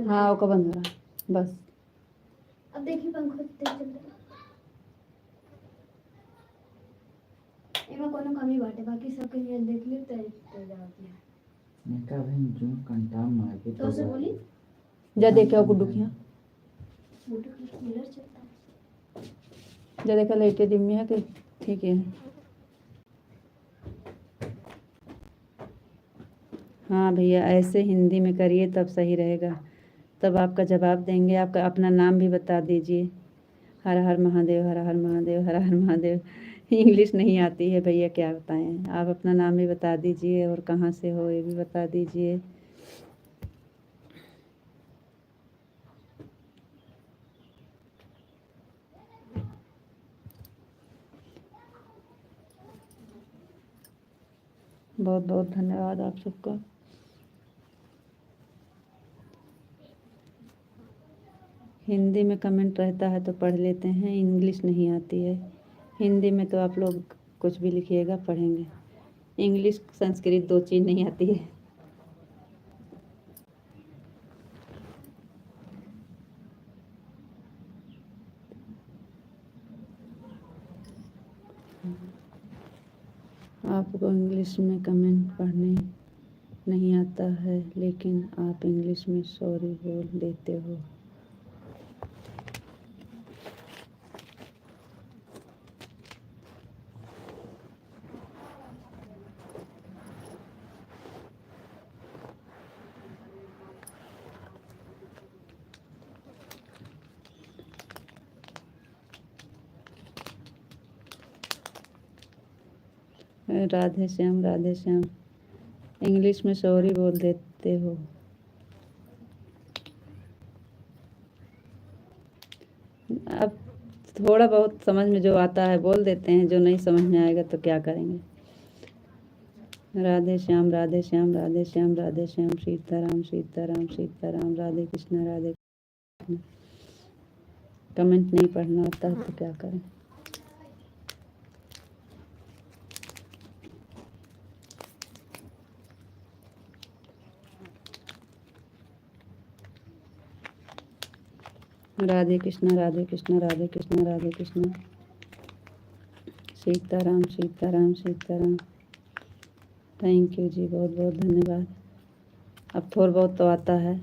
हाँ, वो का बंद करा बस। अब देखिए पंखा तेज चल रहा है, एमा कोनो कमी बाटे, बाकी सब के लिए देख ली तो जाती है। मैं का बहन जो कंटा मार के तो से बोली जा देखा गुड्डू की, मोटर कूलर चलता है। जा देखा लाइट डिमी है कि ठीक है। हाँ भैया, ऐसे हिंदी में करिए तब सही रहेगा, तब आपका जवाब देंगे। आपका अपना नाम भी बता दीजिए। हर हर महादेव, हर हर महादेव, हर हर महादेव। इंग्लिश नहीं आती है भैया, क्या बताएं। आप अपना नाम भी बता दीजिए और कहाँ से हो ये भी बता दीजिए। बहुत बहुत धन्यवाद आप सबका। हिंदी में कमेंट रहता है तो पढ़ लेते हैं, इंग्लिश नहीं आती है। हिंदी में तो आप लोग कुछ भी लिखिएगा पढ़ेंगे, इंग्लिश संस्कृत दो चीज़ नहीं आती है। आपको इंग्लिश में कमेंट पढ़ने नहीं आता है, लेकिन आप इंग्लिश में सॉरी बोल देते हो। राधे श्याम, राधे श्याम, इंग्लिश में सॉरी बोल देते हो। अब थोड़ा बहुत समझ में जो आता है बोल देते हैं, जो नहीं समझ में आएगा तो क्या करेंगे। राधे श्याम, राधे श्याम, राधे श्याम, राधे श्याम, सीताराम, सीताराम, सीताराम, राधे कृष्णा, राधे कृष्णा। कमेंट नहीं पढ़ना आता है तो क्या करें। राधे कृष्णा, राधे कृष्णा, राधे कृष्णा, राधे कृष्णा, सीताराम, सीताराम, सीताराम। थैंक यू जी, बहुत बहुत धन्यवाद। अब थोड़ा बहुत तो आता है।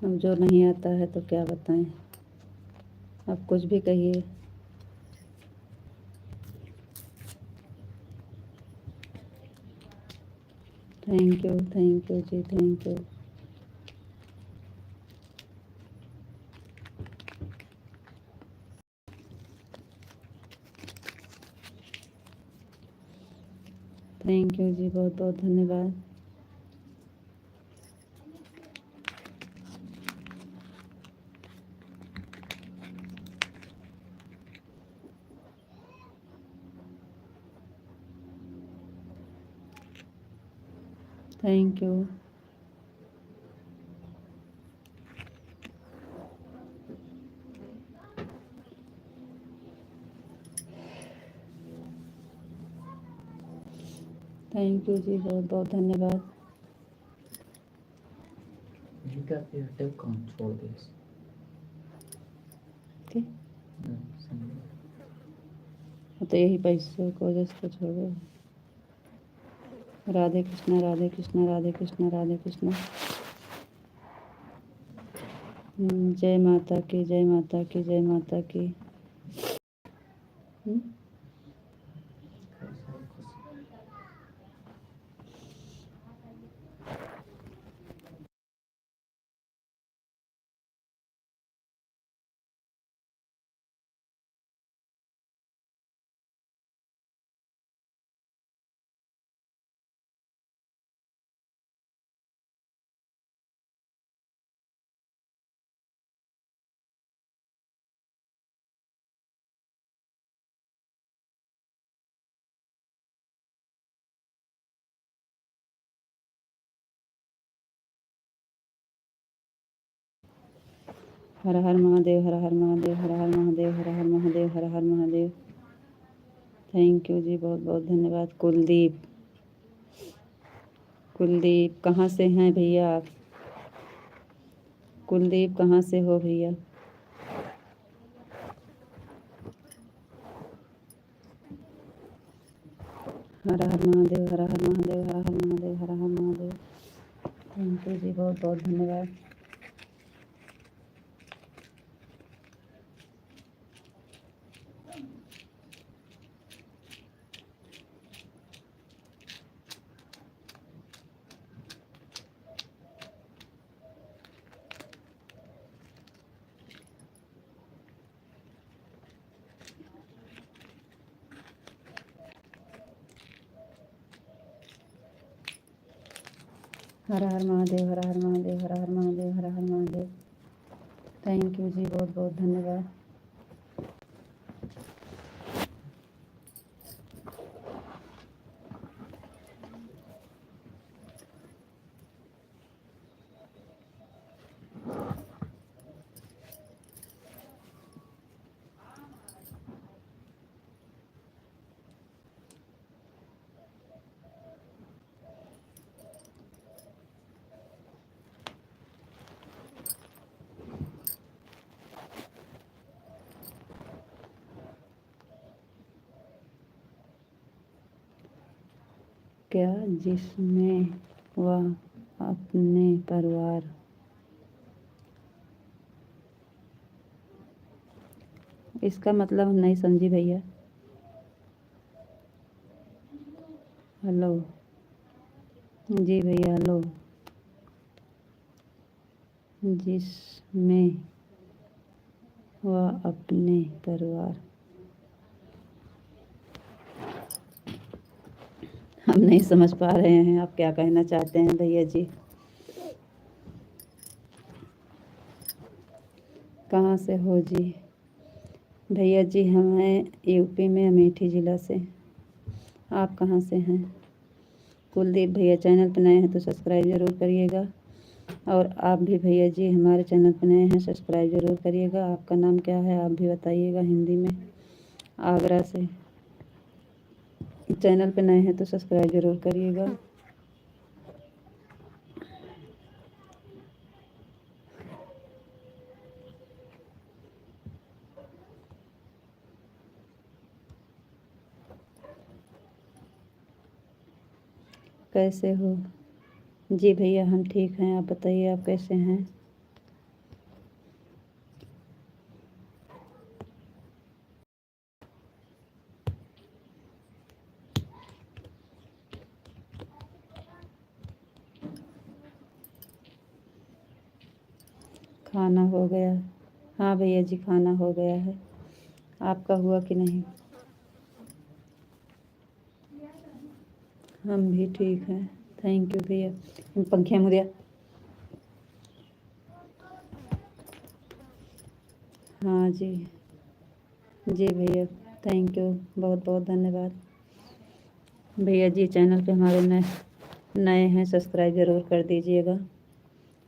अब जो नहीं आता है तो क्या बताएं, अब कुछ भी कहिए। थैंक यू जी, थैंक यू। थैंक यू जी, बहुत बहुत धन्यवाद। Thank you. थैंक यू जी, बहुत बहुत धन्यवाद। का एयरटेल कौन छोड़ दे ठीक, तो यही पैसों की वजह से तो छोड़ दो। राधे कृष्णा, राधे कृष्णा, राधे कृष्णा, राधे कृष्णा। जय माता की, जय माता की, जय माता की। हर हर महादेव, हर हर महादेव, हर हर महादेव, हर हर महादेव, हर हर महादेव। थैंक यू जी, बहुत बहुत धन्यवाद। कुलदीप, कुलदीप कहाँ से हैं भैया आप? कुलदीप कहाँ से हो भैया? हर हर महादेव, हर हर महादेव, हर हर महादेव, हर हर महादेव। थैंक यू जी, बहुत बहुत धन्यवाद। हर हर महादेव, हर हर महादेव, हर हर महादेव, हर हर महादेव। थैंक यू जी, बहुत बहुत धन्यवाद। क्या जिसमें वह अपने परिवार इसका मतलब हम नहीं समझी भैया। हेलो जी भैया हेलो। जिसमें वह अपने परिवार हम नहीं समझ पा रहे हैं आप क्या कहना चाहते हैं भैया जी। कहाँ से हो जी? भैया जी हम हैं यूपी में अमेठी ज़िला से। आप कहाँ से हैं? कुलदीप भैया चैनल पर नए हैं तो सब्सक्राइब ज़रूर करिएगा। और आप भी भैया जी हमारे चैनल पर नए हैं सब्सक्राइब ज़रूर करिएगा। आपका नाम क्या है आप भी बताइएगा हिंदी में। आगरा से चैनल पे नए हैं तो सब्सक्राइब ज़रूर करिएगा। कैसे हो? जी भैया हम ठीक हैं। आप बताइए आप कैसे हैं? खाना हो गया? हाँ भैया जी खाना हो गया है। आपका हुआ कि नहीं? हम भी ठीक हैं। थैंक यू भैया। पंखे मुझे हाँ जी जी भैया थैंक यू बहुत बहुत धन्यवाद। भैया जी चैनल पे हमारे नए नए हैं सब्सक्राइब ज़रूर कर दीजिएगा।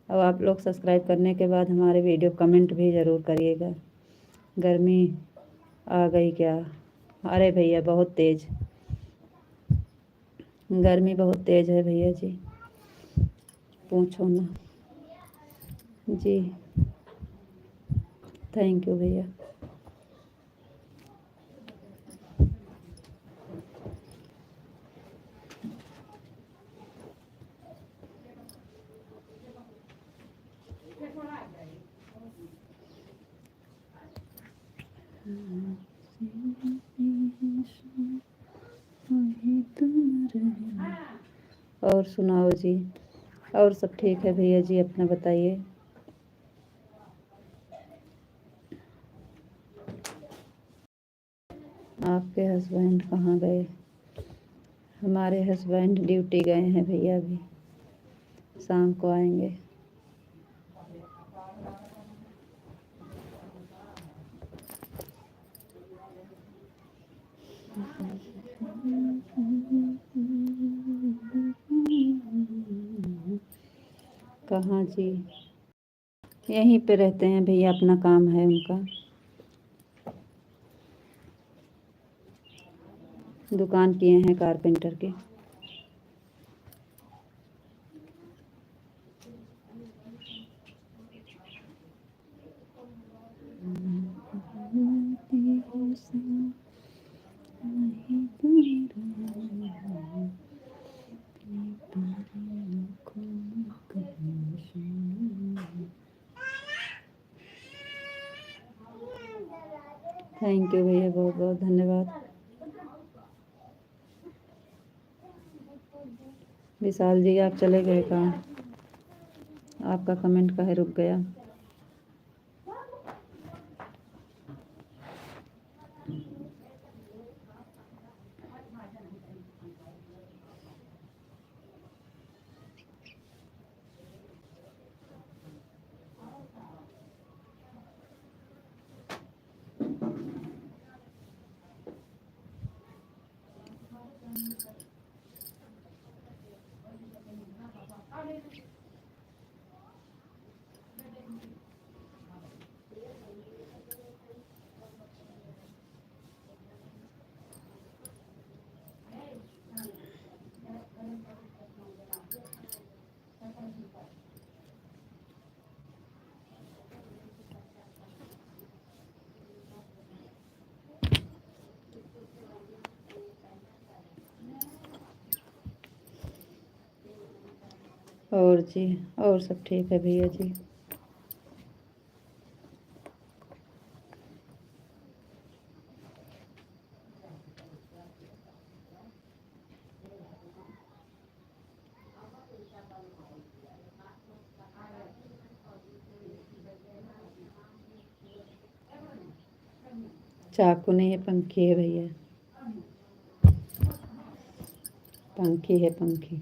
और आप लोग सब्सक्राइब करने के बाद हमारे वीडियो कमेंट भी ज़रूर करिएगा। गर्मी आ गई क्या? अरे भैया बहुत तेज़ गर्मी बहुत तेज़ है भैया जी पूछो ना। जी थैंक यू भैया। और सुनाओ जी। और सब ठीक है भैया जी अपना बताइए। आपके हस्बैंड कहाँ गए? हमारे हस्बैंड ड्यूटी गए हैं भैया अभी शाम को आएंगे। कहाँ जी? यहीं पे रहते हैं भैया अपना काम है उनका। दुकान किए हैं कारपेंटर के। थैंक यू भैया बहुत बहुत धन्यवाद। विशाल जी आप चले गए कहाँ? आपका कमेंट काहे रुक गया? और जी, और सब ठीक है भैया जी। चाकू नहीं है, पंखी है भैया, पंखी है पंखी।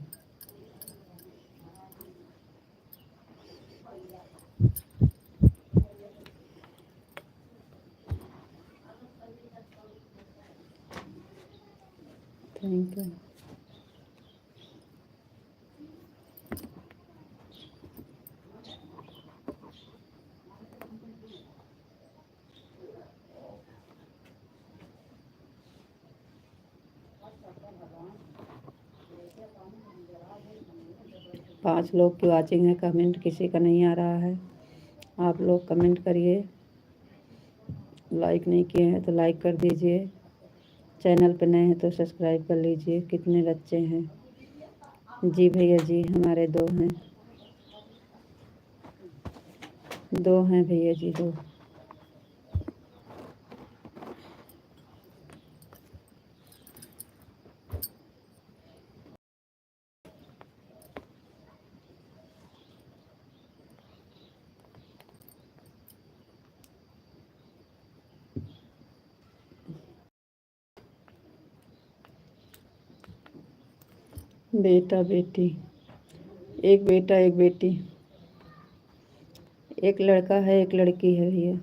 Thank you. पाँच लोग की वॉचिंग है, कमेंट किसी का नहीं आ रहा है। आप लोग कमेंट करिए, लाइक नहीं किए हैं तो लाइक कर दीजिए, चैनल पे नए हैं तो सब्सक्राइब कर लीजिए। कितने बच्चे हैं? जी भैया जी, हमारे दो हैं, दो हैं भैया जी, दो। बेटा बेटी, एक बेटा एक बेटी, एक लड़का है एक लड़की है भैया।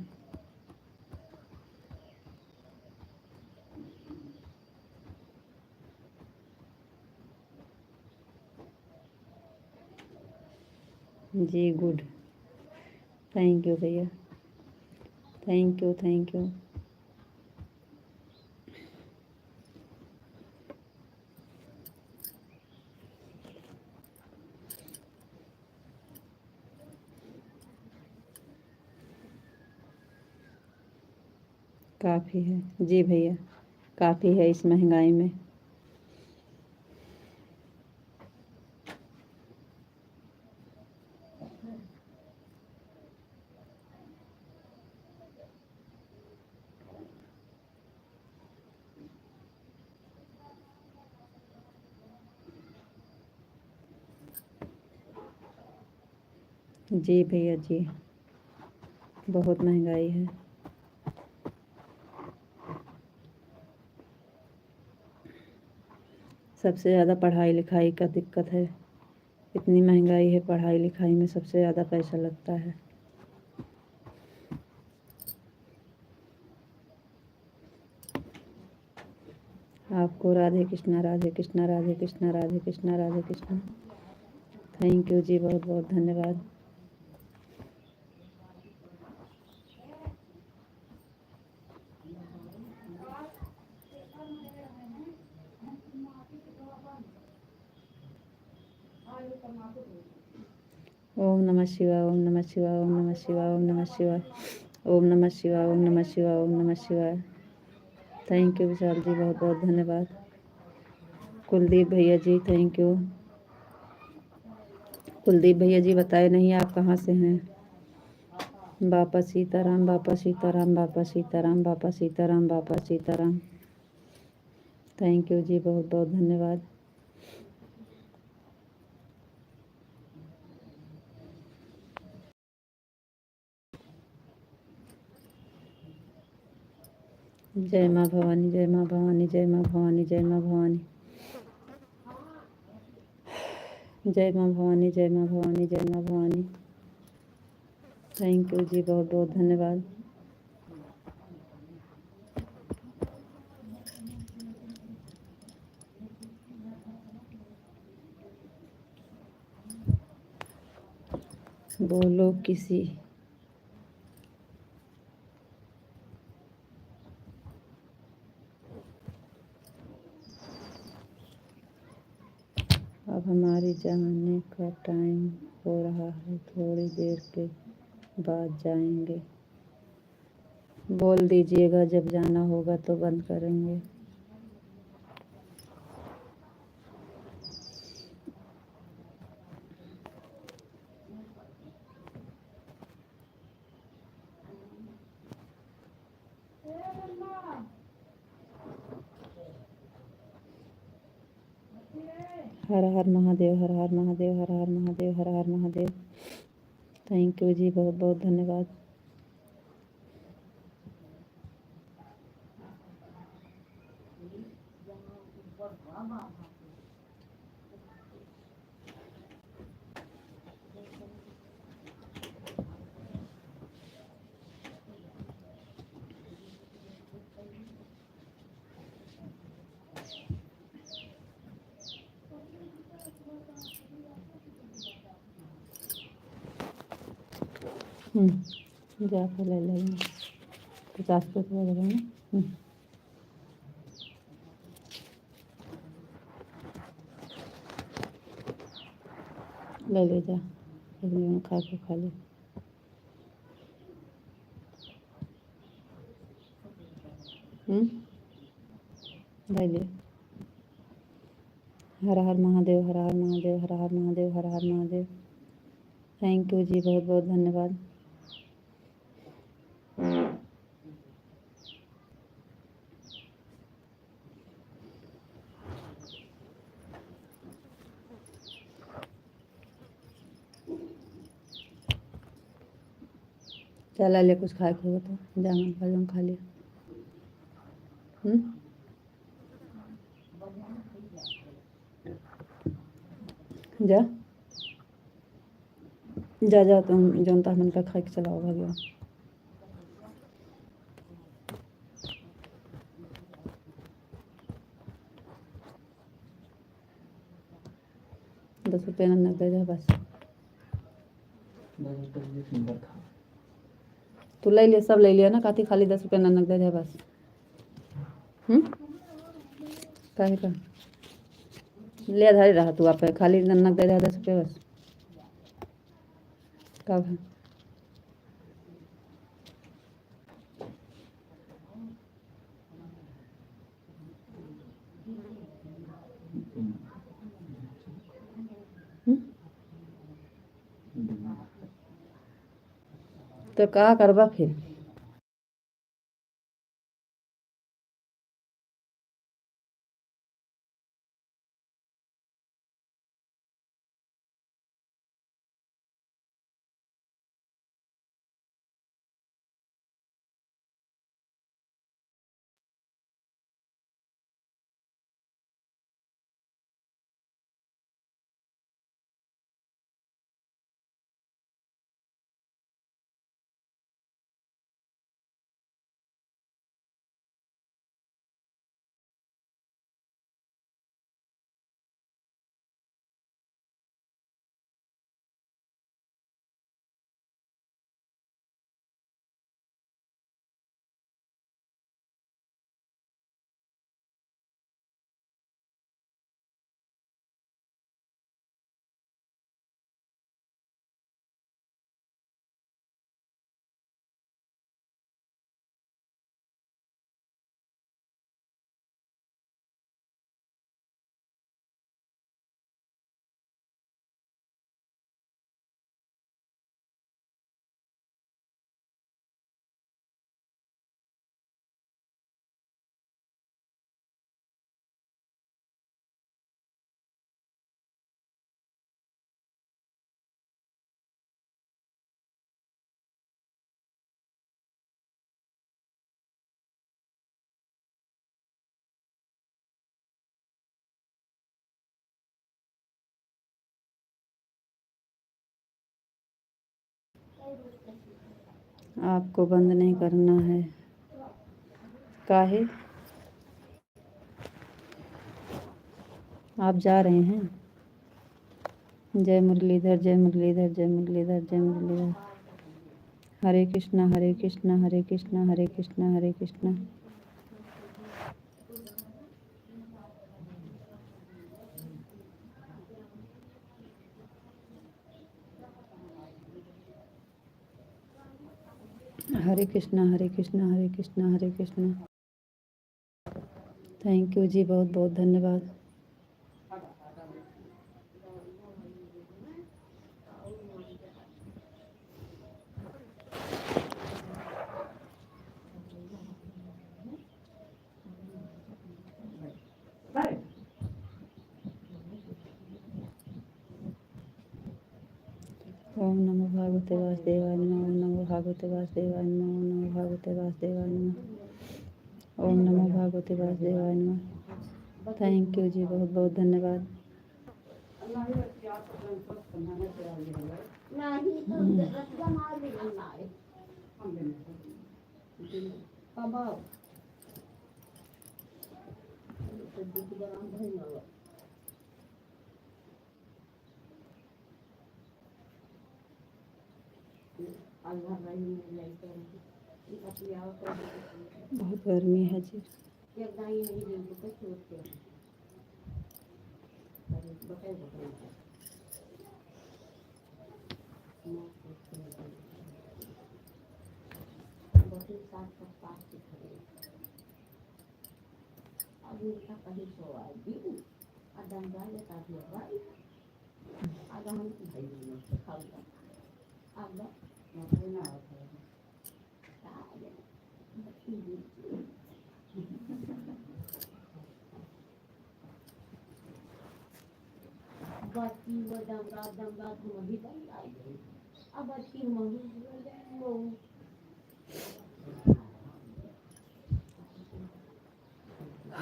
जी गुड, थैंक यू भैया, थैंक यू थैंक यू। काफ़ी है जी भैया, काफ़ी है इस महंगाई में। जी भैया जी, बहुत महंगाई है। सबसे ज़्यादा पढ़ाई लिखाई का दिक्कत है, इतनी महंगाई है, पढ़ाई लिखाई में सबसे ज़्यादा पैसा लगता है। आपको राधे कृष्णा राधे कृष्णा राधे कृष्णा राधे कृष्णा राधे कृष्णा। थैंक यू जी, बहुत बहुत धन्यवाद। ओम नमः शिवाय, ओम नमः शिवाय, ओम नमः शिवाय, ओम नमः शिवाय, ओम नमः शिवाय, ओम नमः शिवाय, ओम नमः शिवाय। थैंक यू विशाल जी, बहुत बहुत धन्यवाद। कुलदीप भैया जी, थैंक यू। कुलदीप भैया जी, बताए नहीं आप कहाँ से हैं? बापा सीताराम, बापा सीताराम, बापा सीताराम, बापा सीताराम, बापा सीताराम। थैंक यू जी, बहुत बहुत धन्यवाद। जय माँ भवानी, जय माँ भवानी, जय माँ भवानी, जय माँ भवानी, जय माँ भवानी, जय माँ भवानी, जय माँ भवानी। थैंक यू जी, बहुत बहुत धन्यवाद। बोलो किसी, अब हमारी जाने का टाइम हो रहा है, थोड़ी देर के बाद जाएंगे। बोल दीजिएगा जब जाना होगा तो बंद करेंगे। हर हर महादेव, हर हर महादेव, हर हर महादेव, हर हर महादेव। थैंक यू जी, बहुत बहुत धन्यवाद। जा के ले लेंगे 50 रुपये दे देंगे। ले ले जा, खा के खा ले। ले ले। हर हर महादेव, हर हर महादेव, हर हर महादेव, हर हर महादेव। थैंक यू जी, बहुत बहुत धन्यवाद। चला ले, कुछ खाए खोगे तो जामुन फाजून खा लिया। जा जा जा, तुम जनता मन का खा के चलाओ भगवान। ₹10 नन्नक दे दे बस। 10 रुपये सिंगर था। तू ले लिया, सब ले लिया ना, काती खाली ₹10 नन्नक दे दे बस। काहे का ले धारी रहा तू, आप खाली नन्नक दे दे ₹10 बस। कब है तो का करबा फिर? आपको बंद नहीं करना है काहे? आप जा रहे हैं? जय मुरलीधर, जय मुरलीधर, जय मुरलीधर, जय मुरलीधर। हरे कृष्णा, हरे कृष्णा, हरे कृष्णा, हरे कृष्णा, हरे कृष्णा। हरे कृष्णा, हरे कृष्णा, हरे कृष्णा, हरे कृष्णा। थैंक यू जी, बहुत बहुत धन्यवाद। भागवते वासुदेवाय नमः। ओम नमो भागवते वासुदेवाय नमः। ओम नमो भागवते वासुदेवाय नमः। ओम नमो भागवते वासुदेवाय नमः। थैंक यू जी, बहुत बहुत धन्यवाद। बहुत गर्मी है जी।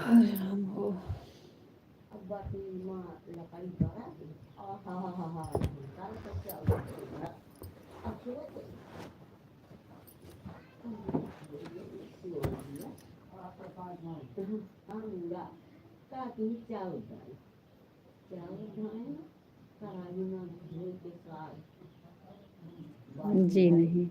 हरे राम हो। जी नहीं।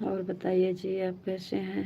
और बताइए जी, आप कैसे हैं?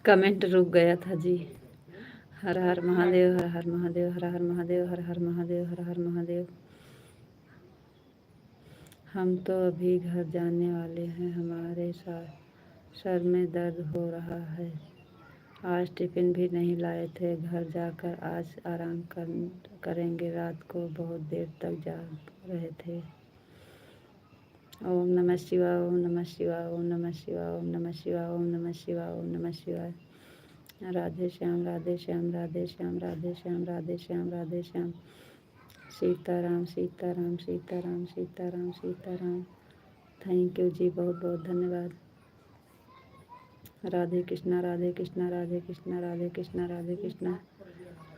कमेंट रुक गया था जी। हर हर महादेव, हर हर महादेव, हर हर महादेव, हर हर महादेव, हर हर महादेव। हम तो अभी घर जाने वाले हैं। हमारे सर में दर्द हो रहा है। आज टिफ़िन भी नहीं लाए थे। घर जाकर आज आराम करेंगे। रात को बहुत देर तक जाग रहे थे। ओम नमः शिवाय, ओम नमः शिवाय, ओम नमः शिवाय, ओम नमः शिवाय, ओम नमः शिवाय, ओम नमः शिवाय। राधे श्याम, राधे श्याम, राधे श्याम, राधे श्याम, राधे श्याम, राधे श्याम। सीताराम, सीताराम, सीताराम, सीताराम, सीताराम। थैंक यू जी, बहुत बहुत धन्यवाद। राधे कृष्णा, राधे कृष्णा, राधे कृष्णा, राधे कृष्णा, राधे कृष्णा।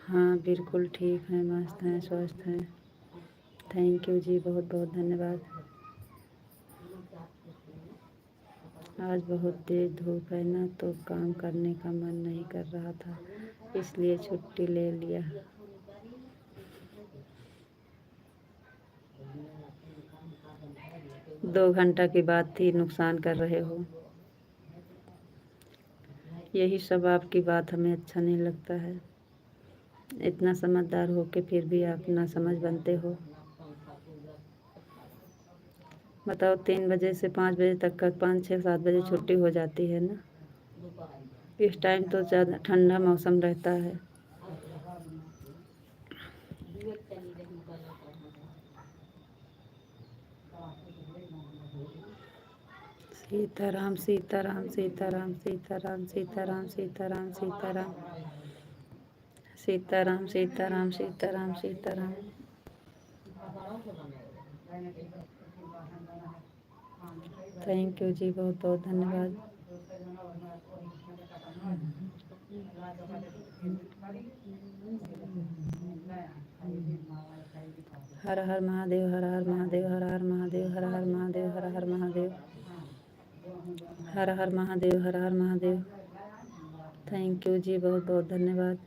हाँ बिल्कुल ठीक हैं, मस्त हैं, स्वस्थ हैं। थैंक यू जी, बहुत बहुत धन्यवाद। आज बहुत तेज धूप है ना, तो काम करने का मन नहीं कर रहा था, इसलिए छुट्टी ले लिया। दो घंटा की बात थी, नुकसान कर रहे हो। यही सब आपकी बात हमें अच्छा नहीं लगता है। इतना समझदार हो के फिर भी आप ना समझ बनते हो। बताओ 3 बजे से 5 बजे तक का 5, 6, 7 बजे छुट्टी हो जाती है ना। इस टाइम तो ज़्यादा ठंडा मौसम रहता है। सीताराम, सीताराम, सीताराम, सीताराम, सीताराम, सीताराम, सीताराम, सीताराम, सीताराम, सीताराम, सीताराम। थैंक यू जी, बहुत बहुत धन्यवाद। हर हर महादेव, हर हर महादेव, हर हर महादेव, हर हर महादेव, हर हर महादेव, हर हर महादेव, हर हर महादेव। थैंक यू जी, बहुत बहुत धन्यवाद।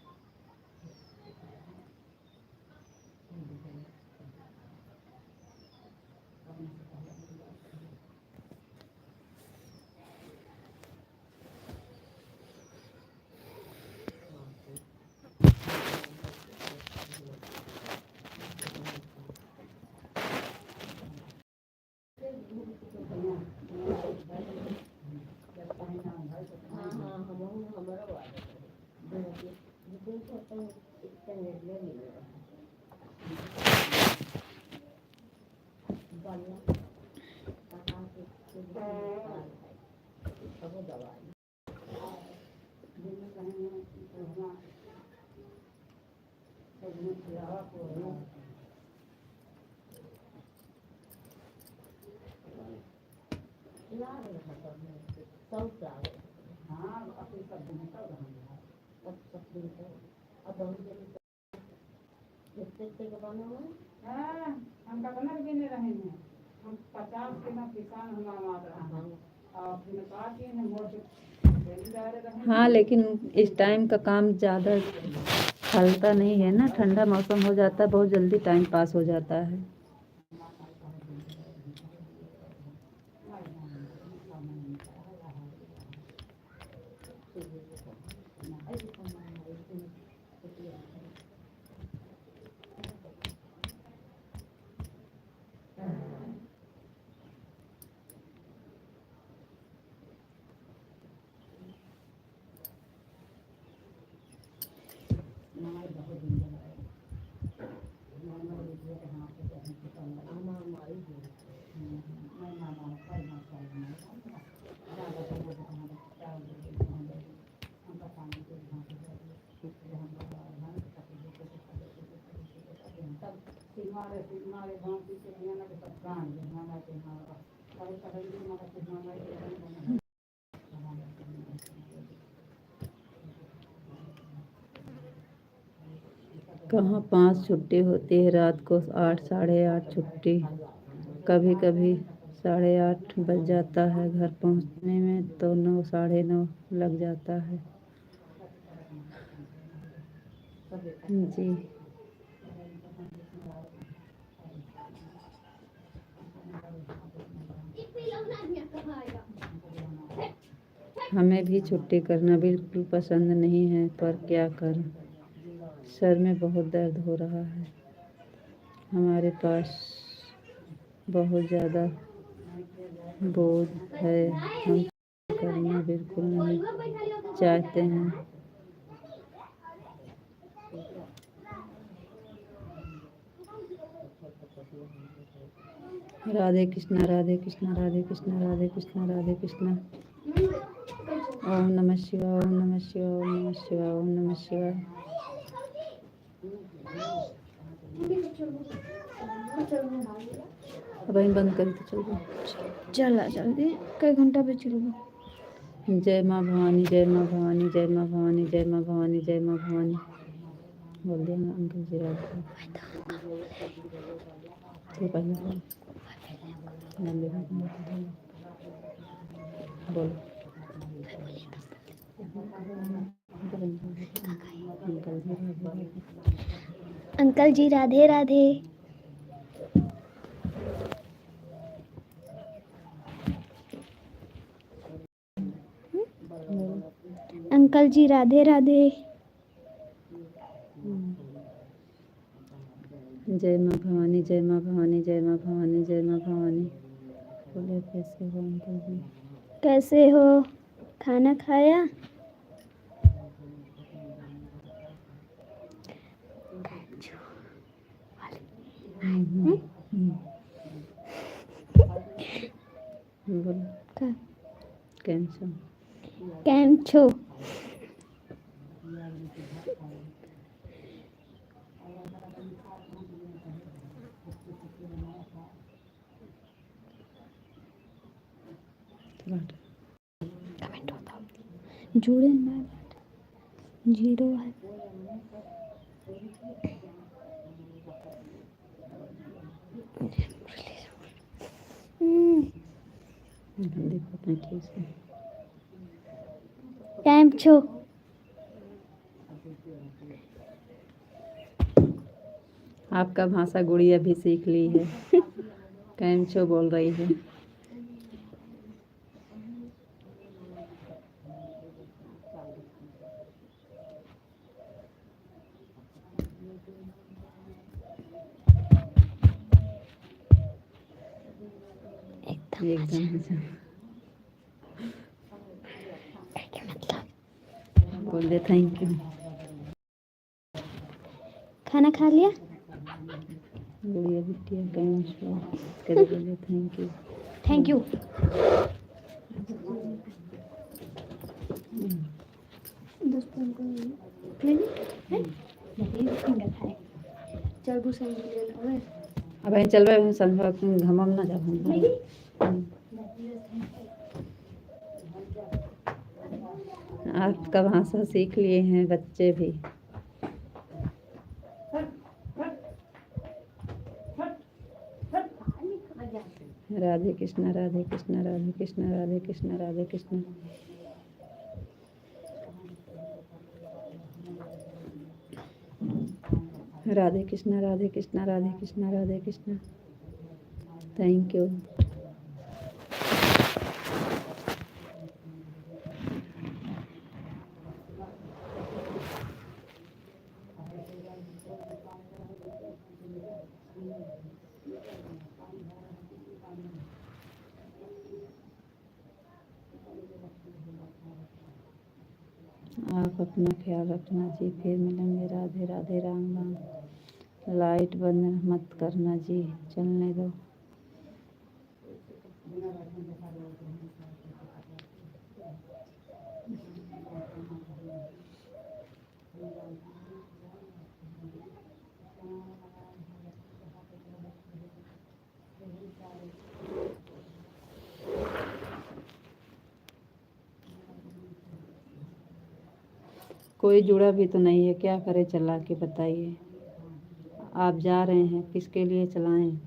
हम कतना भी नहीं रहे हैं। हम 50 किलो किसान हमारा और अपने पास ही है मोट। हाँ लेकिन इस टाइम का काम ज़्यादा चलता नहीं है ना, ठंडा मौसम हो जाता है, बहुत जल्दी टाइम पास हो जाता है। हमारे भांति के नियम के सब प्राण हमारा के हमारा कभी कभी हमारा के हमारा कहाँ 5 छुट्टी होती है रात को, 8, 8:30 छुट्टी। कभी कभी 8:30 बज जाता है घर पहुँचने में, तो 9, 9:30 लग जाता है जी। हमें भी छुट्टी करना बिल्कुल पसंद नहीं है, पर क्या करें, सर में बहुत दर्द हो रहा है। हमारे पास बहुत ज़्यादा बोझ है, हम छुट्टी करना बिल्कुल नहीं चाहते हैं। राधे कृष्णा, राधे कृष्णा, राधे कृष्णा, राधे कृष्णा, राधे कृष्णा। ओम नमः शिवाय, ओम नमः शिवाय, ओम नमः शिवाय, ओम नमः शिवाय। अब हम बंद करी तो चल गए। चला जल्दी, कई घंटा पे चलो। जय माँ भवानी, जय माँ भवानी, जय माँ भवानी, जय माँ भवानी, जय माँ भवानी। बोल दिया ना अंकल जी रात को। चलो पहले बोल। नंदे का बोल। अंकल जी राधे राधे। अंकल जी राधे राधे। जय माँ भवानी, जय माँ भवानी, जय माँ भवानी, जय माँ भवानी। बोले कैसे हो अंकल जी? कैसे हो? खाना खाया? बोलो कैम छो? कैम छो? कमेंट बताओ। जुड़े ना, 0 है। देखो अपने ठीक से। कैम छो? आपका भाषा गुड़िया भी सीख ली है। कैम छो बोल रही है। एकदम बोल दे थैंक यू। खाना खा लिया? गुड़िया बिटिया कैम छो करे बोले थैंक यू। Thank you. अब અહીં चल रहे हैं संध्या घमम ना जाओ। आपका भाषा सीख लिए हैं बच्चे भी। राधे कृष्णा, राधे कृष्णा, राधे कृष्णा, राधे कृष्णा, राधे कृष्णा। राधे कृष्णा, राधे कृष्णा, राधे कृष्णा, राधे कृष्णा। Thank you. आप अपना ख्याल रखना जी, फिर मिलेंगे। राधे राधे, राम राम। लाइट बंद मत करना जी, चलने दो। कोई जुड़ा भी तो नहीं है, क्या करे चला के बताइए। आप जा रहे हैं किसके लिए चलाएं?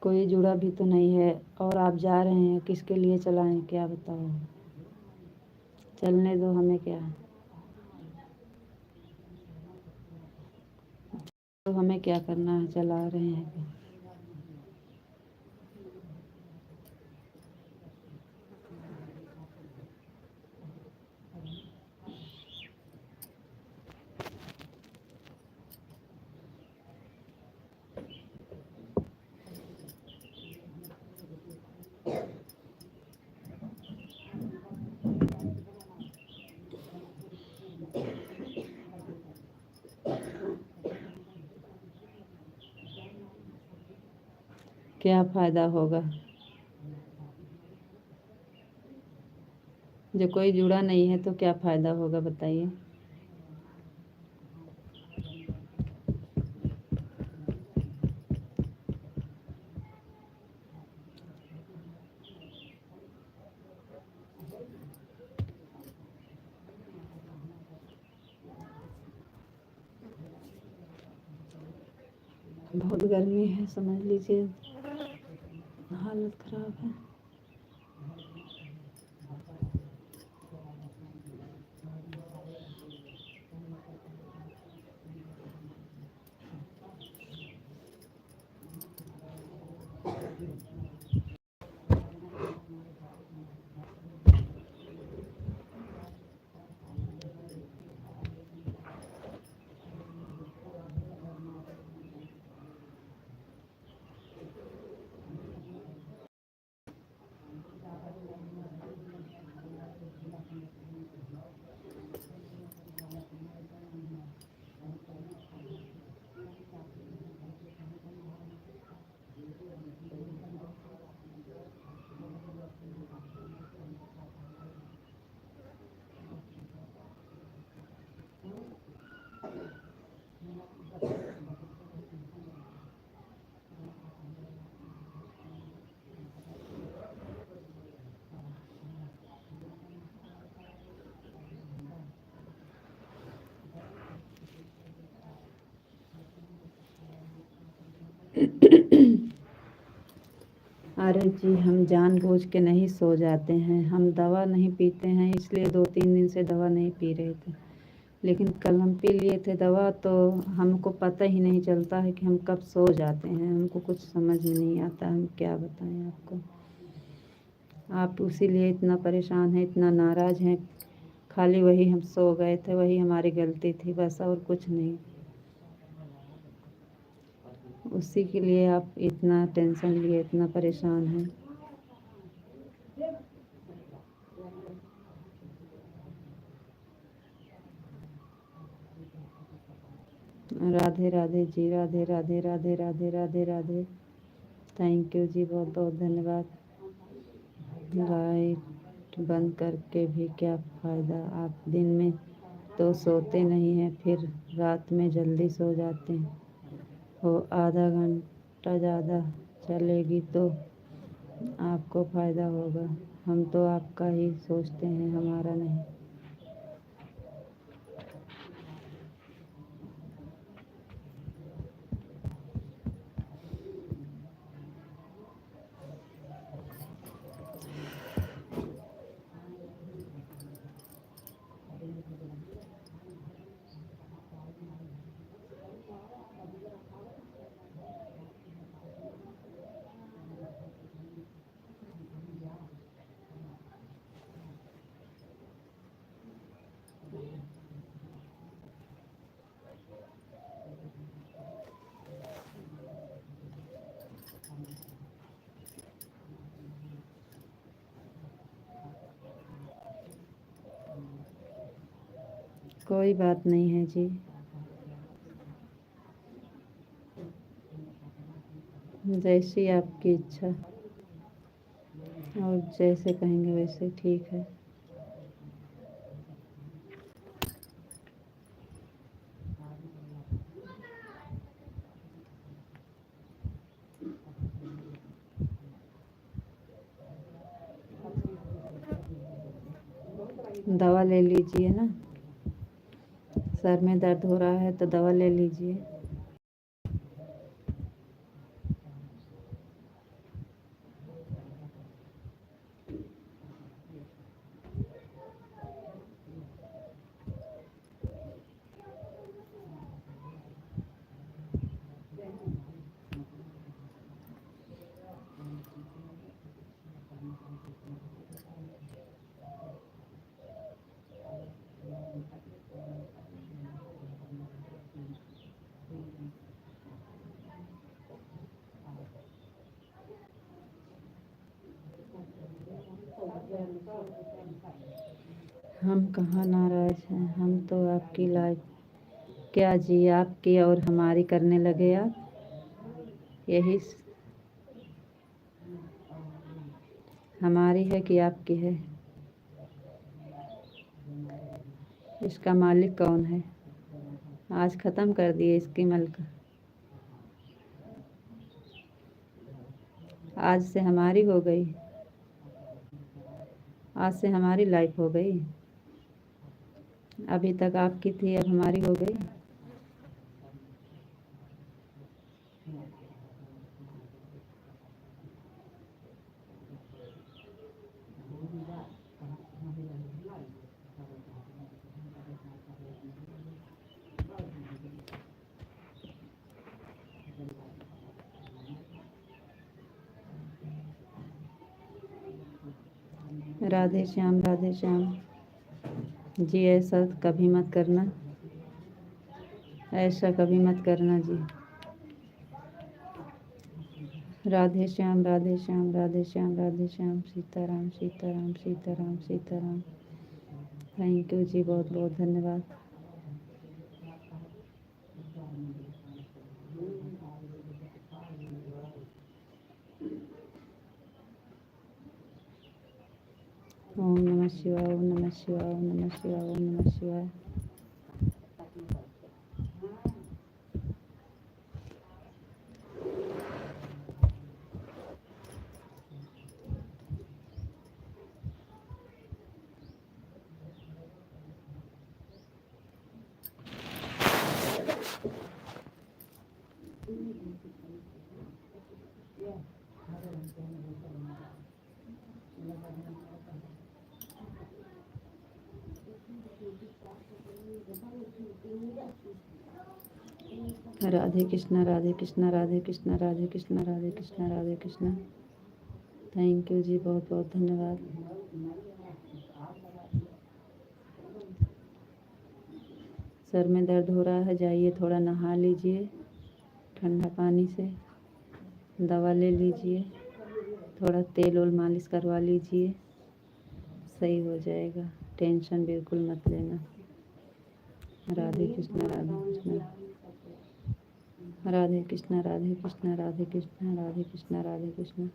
कोई जुड़ा भी तो नहीं है और आप जा रहे हैं किसके लिए चलाएं, क्या बताओ। चलने दो, हमें क्या, तो हमें क्या करना है, चला रहे हैं। क्या फ़ायदा होगा? जो कोई जुड़ा नहीं है तो क्या फ़ायदा होगा बताइए? बहुत गर्मी है, समझ लीजिए हालत ख़राब है। अरे जी, हम जानबूझ के नहीं सो जाते हैं। हम दवा नहीं पीते हैं, इसलिए 2-3 दिन से दवा नहीं पी रहे थे। लेकिन कल हम पी लिए थे दवा, तो हमको पता ही नहीं चलता है कि हम कब सो जाते हैं। हमको कुछ समझ में नहीं आता, हम क्या बताएं आपको। आप इसीलिए इतना परेशान हैं, इतना नाराज़ हैं। खाली वही हम सो गए थे, वही हमारी गलती थी, बस और कुछ नहीं। उसी के लिए आप इतना टेंशन लिए, इतना परेशान हैं। राधे राधे जी, राधे राधे राधे राधे राधे राधे। थैंक यू जी, बहुत बहुत धन्यवाद। लाइट बंद करके भी क्या फ़ायदा? आप दिन में तो सोते नहीं हैं, फिर रात में जल्दी सो जाते हैं। वो आधा घंटा ज़्यादा चलेगी तो आपको फ़ायदा होगा। हम तो आपका ही सोचते हैं, हमारा नहीं। कोई बात नहीं है जी, जैसी आपकी इच्छा और जैसे कहेंगे वैसे ठीक है। दवा ले लीजिए ना, सर में दर्द हो रहा है तो दवा ले लीजिए। हम कहाँ नाराज़ हैं, हम तो आपकी लाइफ क्या जी, आपकी और हमारी करने लगे आप। यही हमारी है कि आपकी है? इसका मालिक कौन है? आज ख़त्म कर दिए इसकी मलक। आज से हमारी हो गई, आज से हमारी लाइफ हो गई। अभी तक आपकी थी, अब हमारी हो गई। राधे श्याम, राधे श्याम। जी ऐसा कभी मत करना, ऐसा कभी मत करना जी। राधे श्याम, राधे श्याम, राधे श्याम, राधे श्याम। सीताराम, सीताराम, सीताराम, सीताराम। थैंक यू जी, बहुत बहुत धन्यवाद। ओम नमः शिवाय, ओम नमः शिवाय, ओम नमः शिवाय, ओम नमः शिवाय। राधे कृष्णा, राधे कृष्णा, राधे कृष्णा, राधे कृष्णा, राधे कृष्णा, राधे कृष्णा। थैंक यू जी, बहुत बहुत धन्यवाद। सर में दर्द हो रहा है, जाइए थोड़ा नहा लीजिए ठंडा पानी से, दवा ले लीजिए, थोड़ा तेल और मालिश करवा लीजिए, सही हो जाएगा। टेंशन बिल्कुल मत लेना। राधे कृष्णा, राधे कृष्णा, राधे कृष्णा, राधे कृष्णा, राधे कृष्णा, राधे कृष्णा, राधे कृष्णा।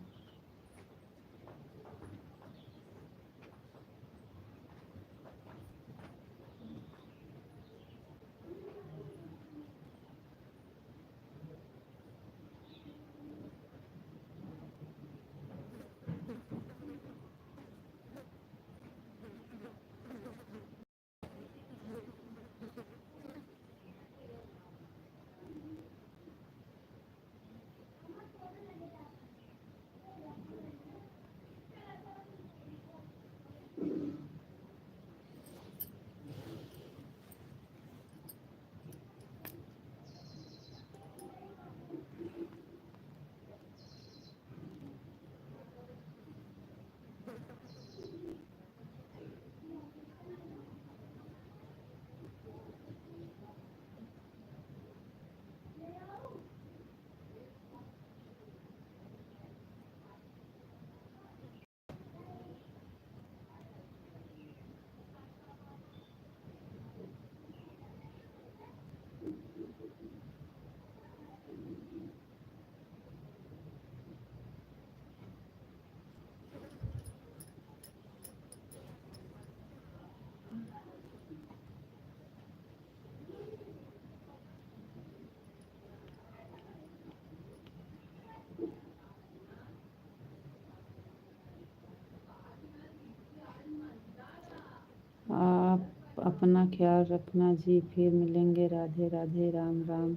आप अपना ख्याल रखना जी, फिर मिलेंगे। राधे राधे, राम राम।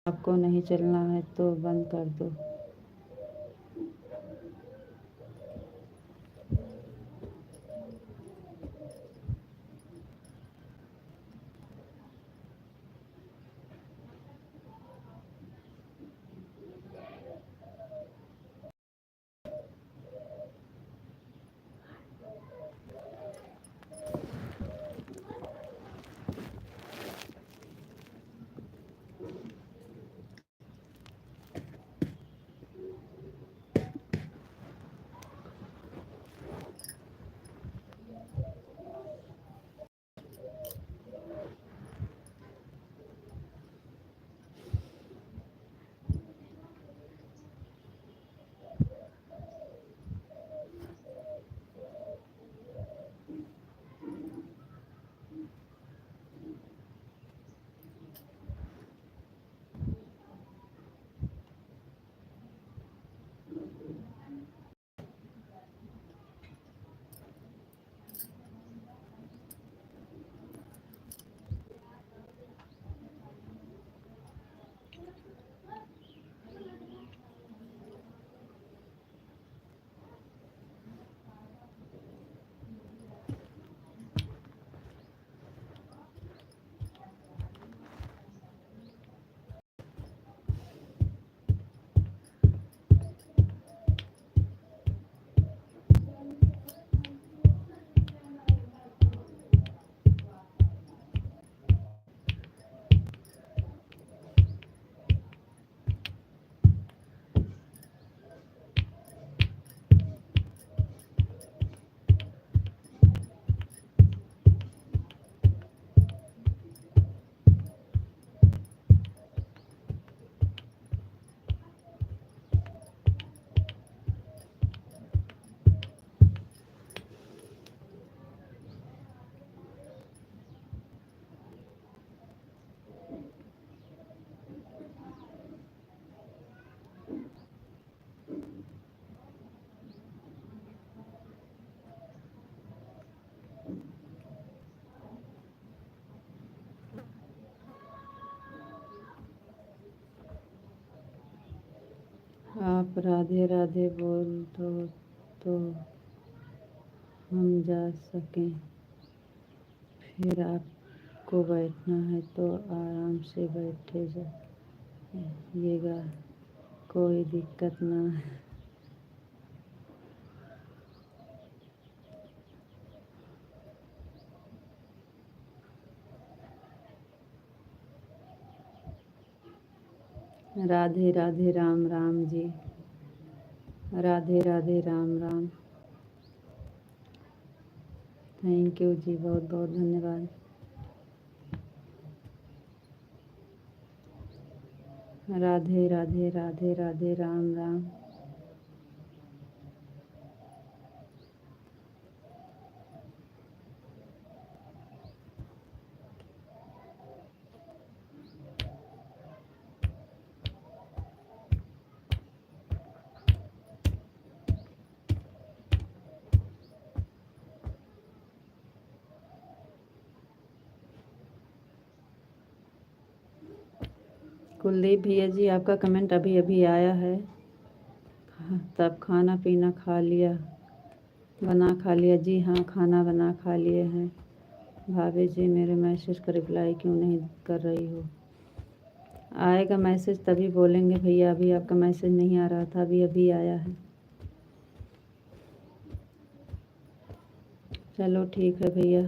आपको नहीं चलना है तो बंद कर दो। आप राधे राधे बोल दो तो हम जा सकें। फिर आपको बैठना है तो आराम से बैठे जाइएगा, कोई दिक्कत ना है। राधे राधे राम राम जी। राधे राधे राम राम। थैंक यू जी, बहुत बहुत धन्यवाद। राधे राधे राधे राधे राम राम। कुलदीप भैया जी, आपका कमेंट अभी अभी आया है। तब खाना पीना खा लिया, बना खा लिया? जी हाँ, खाना बना खा लिए हैं। भाभी जी, मेरे मैसेज का रिप्लाई क्यों नहीं कर रही हो? आएगा मैसेज तभी बोलेंगे भैया, अभी आपका मैसेज नहीं आ रहा था, अभी अभी आया है। चलो ठीक है भैया,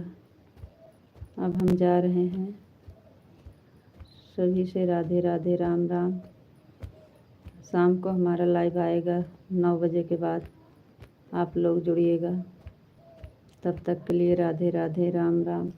अब हम जा रहे हैं। सभी से राधे राधे राम राम। शाम को हमारा लाइव आएगा 9 बजे के बाद, आप लोग जुड़िएगा। तब तक के लिए राधे राधे राम राम।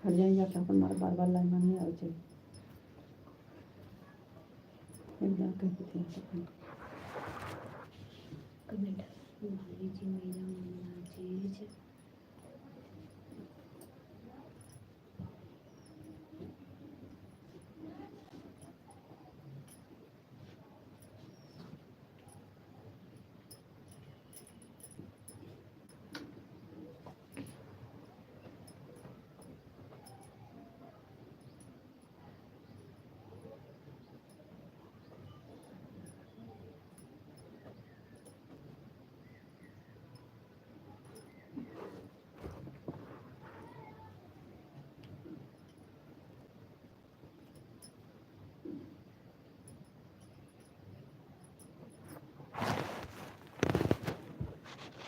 हर जाएंगे आप अपन मार बार बार लाइन में नहीं आवे चाहिए। एकदम कह देते हैं कमेंट भाभी जी मेरा मम्मा जी।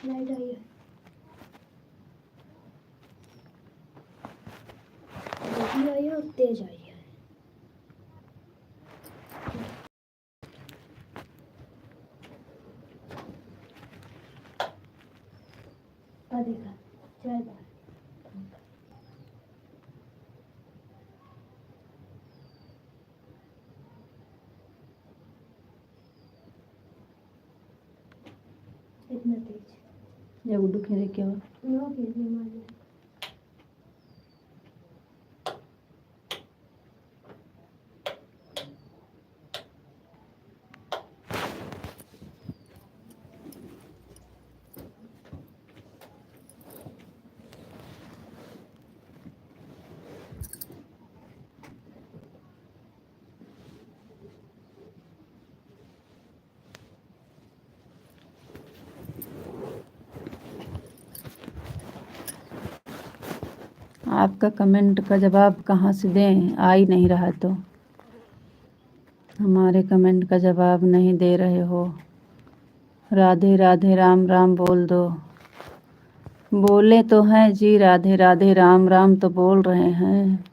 लाइट आई है, जल्दी आई है और तेज आई है। हाँ देखा, 4 बार। इतना तेज या गुड्डू खेले क्या हुआ? वो खेलने वाले। आपका कमेंट का जवाब कहाँ से दें? आ ही नहीं रहा तो हमारे कमेंट का जवाब नहीं दे रहे हो। राधे राधे राम राम बोल दो। बोले तो हैं जी, राधे राधे राम राम तो बोल रहे हैं।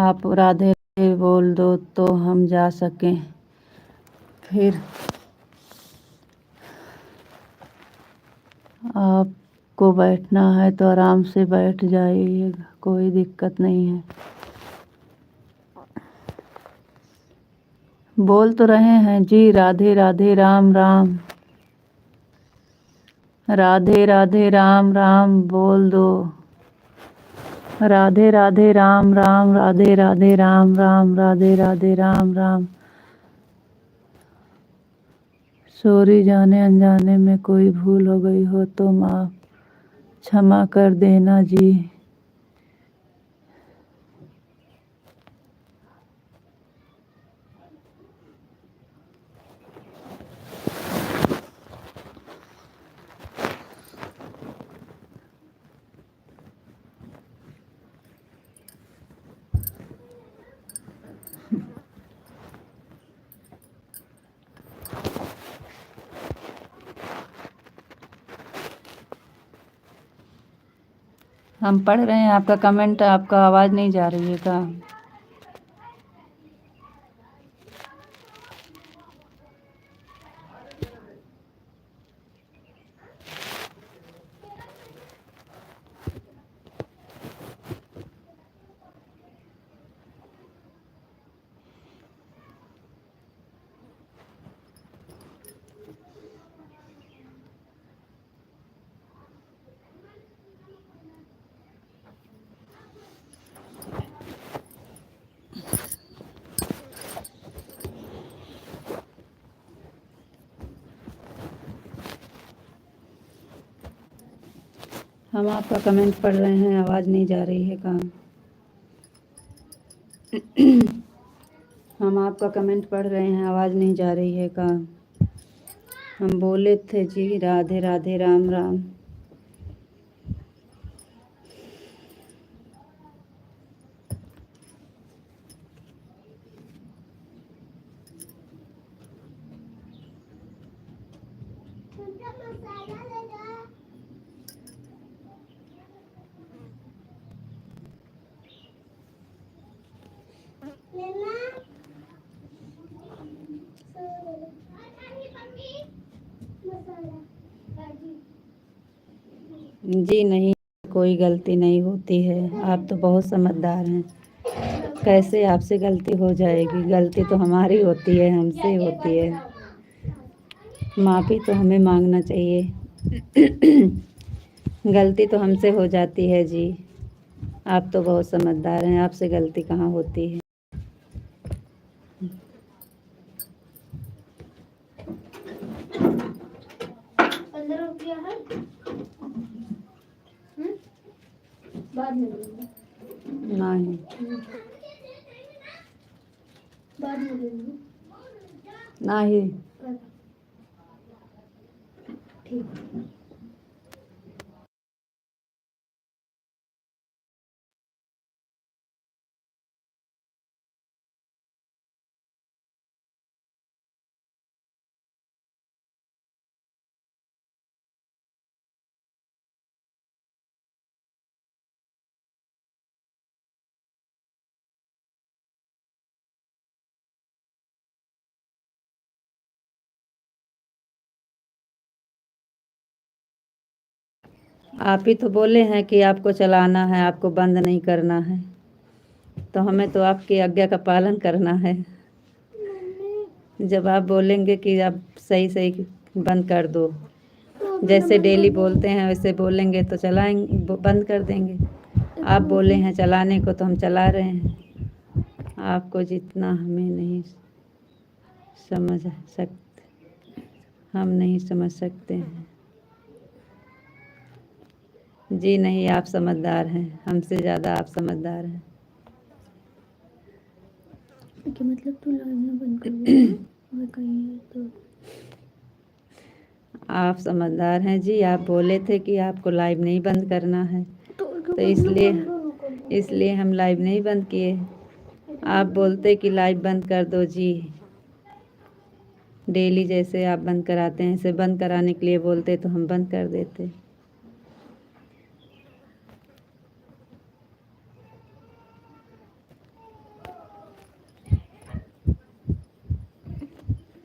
आप राधे राधे बोल दो तो हम जा सकें। फिर आपको बैठना है तो आराम से बैठ जाइएगा, कोई दिक्कत नहीं है। बोल तो रहे हैं जी, राधे राधे राम राम। राधे राधे राम राम बोल दो। राधे राधे राम राम, राधे राधे राम राम, राधे राधे राम राम। सॉरी, जाने अनजाने में कोई भूल हो गई हो तो माफ क्षमा कर देना जी। हम पढ़ रहे हैं आपका कमेंट, आपका आवाज़ नहीं जा रही है क्या? हम आपका कमेंट पढ़ रहे हैं, आवाज़ नहीं जा रही है क्या? हम आपका कमेंट पढ़ रहे हैं, आवाज़ नहीं जा रही है क्या? हम बोले थे जी, राधे राधे राम राम। जी नहीं, कोई गलती नहीं होती है, आप तो बहुत समझदार हैं। कैसे आपसे गलती हो जाएगी? गलती तो हमारी होती है, हमसे होती है। माफ़ी तो हमें मांगना चाहिए। गलती तो हमसे हो जाती है जी। आप तो बहुत समझदार हैं, आपसे गलती कहाँ होती है। 15 रुपया है। बाद में ले लूँगी। नहीं, बाद में ले लूँगी। नहीं। ठीक। आप ही तो बोले हैं कि आपको चलाना है, आपको बंद नहीं करना है, तो हमें तो आपकी आज्ञा का पालन करना है। जब आप बोलेंगे कि आप सही सही बंद कर दो, जैसे डेली बोलते हैं वैसे बोलेंगे तो चलाएंगे, बंद कर देंगे। आप बोले हैं चलाने को तो हम चला रहे हैं। आपको जितना हमें नहीं समझ सकते, हम नहीं समझ सकते हैं। जी नहीं, आप समझदार हैं, हमसे ज़्यादा आप समझदार हैं। कि मतलब तू लाइव ना बंद कर देना मैं कहीं है तो आप समझदार हैं जी। आप बोले थे कि आपको लाइव नहीं बंद करना है, तो इसलिए हम लाइव नहीं बंद किए। आप बोलते कि लाइव बंद कर दो जी, डेली जैसे आप बंद कराते हैं ऐसे बंद कराने के लिए बोलते तो हम बंद कर देते।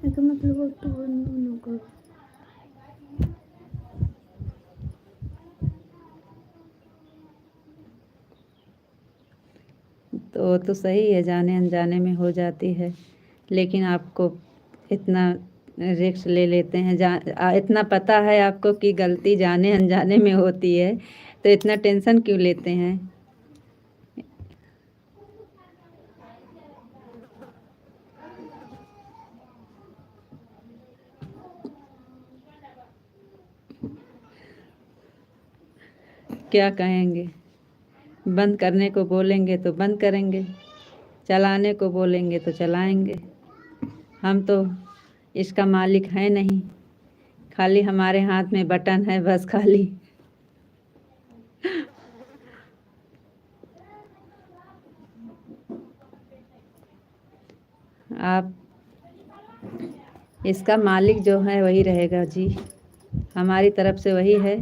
इसका मतलब वो तो बंद ना कर। तो सही है, जाने अनजाने में हो जाती है, लेकिन आपको इतना रिस्क ले लेते हैं, इतना पता है आपको कि गलती जाने अनजाने में होती है, तो इतना टेंशन क्यों लेते हैं? क्या कहेंगे? बंद करने को बोलेंगे तो बंद करेंगे, चलाने को बोलेंगे तो चलाएंगे। हम तो इसका मालिक है नहीं, खाली हमारे हाथ में बटन है बस खाली। आप इसका मालिक जो है वही रहेगा जी, हमारी तरफ से वही है।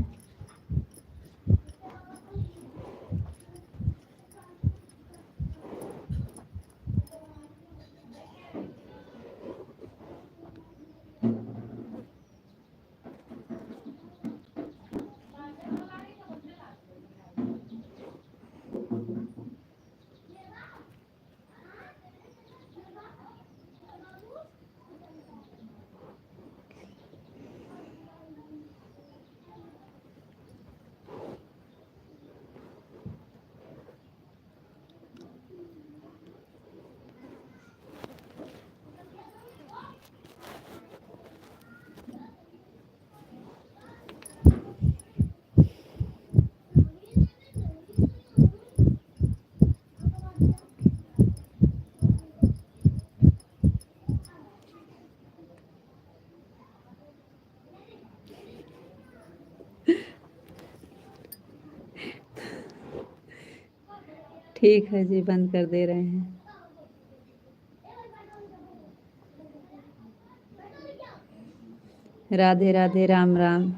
ठीक है जी, बंद कर दे रहे हैं। राधे राधे, राम राम।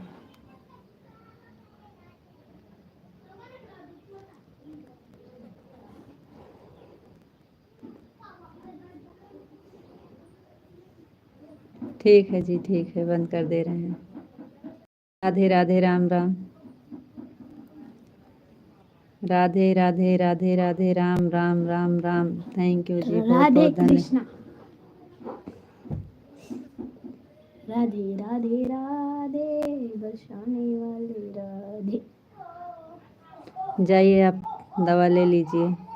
ठीक है जी, ठीक है, बंद कर दे रहे हैं। राधे राधे, राम राम। राधे राधे राधे राधे, राम राम राम राम। थैंक यू जी, बहुत राधे बहुत धन्यवाद। कृष्णा। राधे राधे राधे बरसाने वाले राधे। जाइए आप दवा ले लीजिए।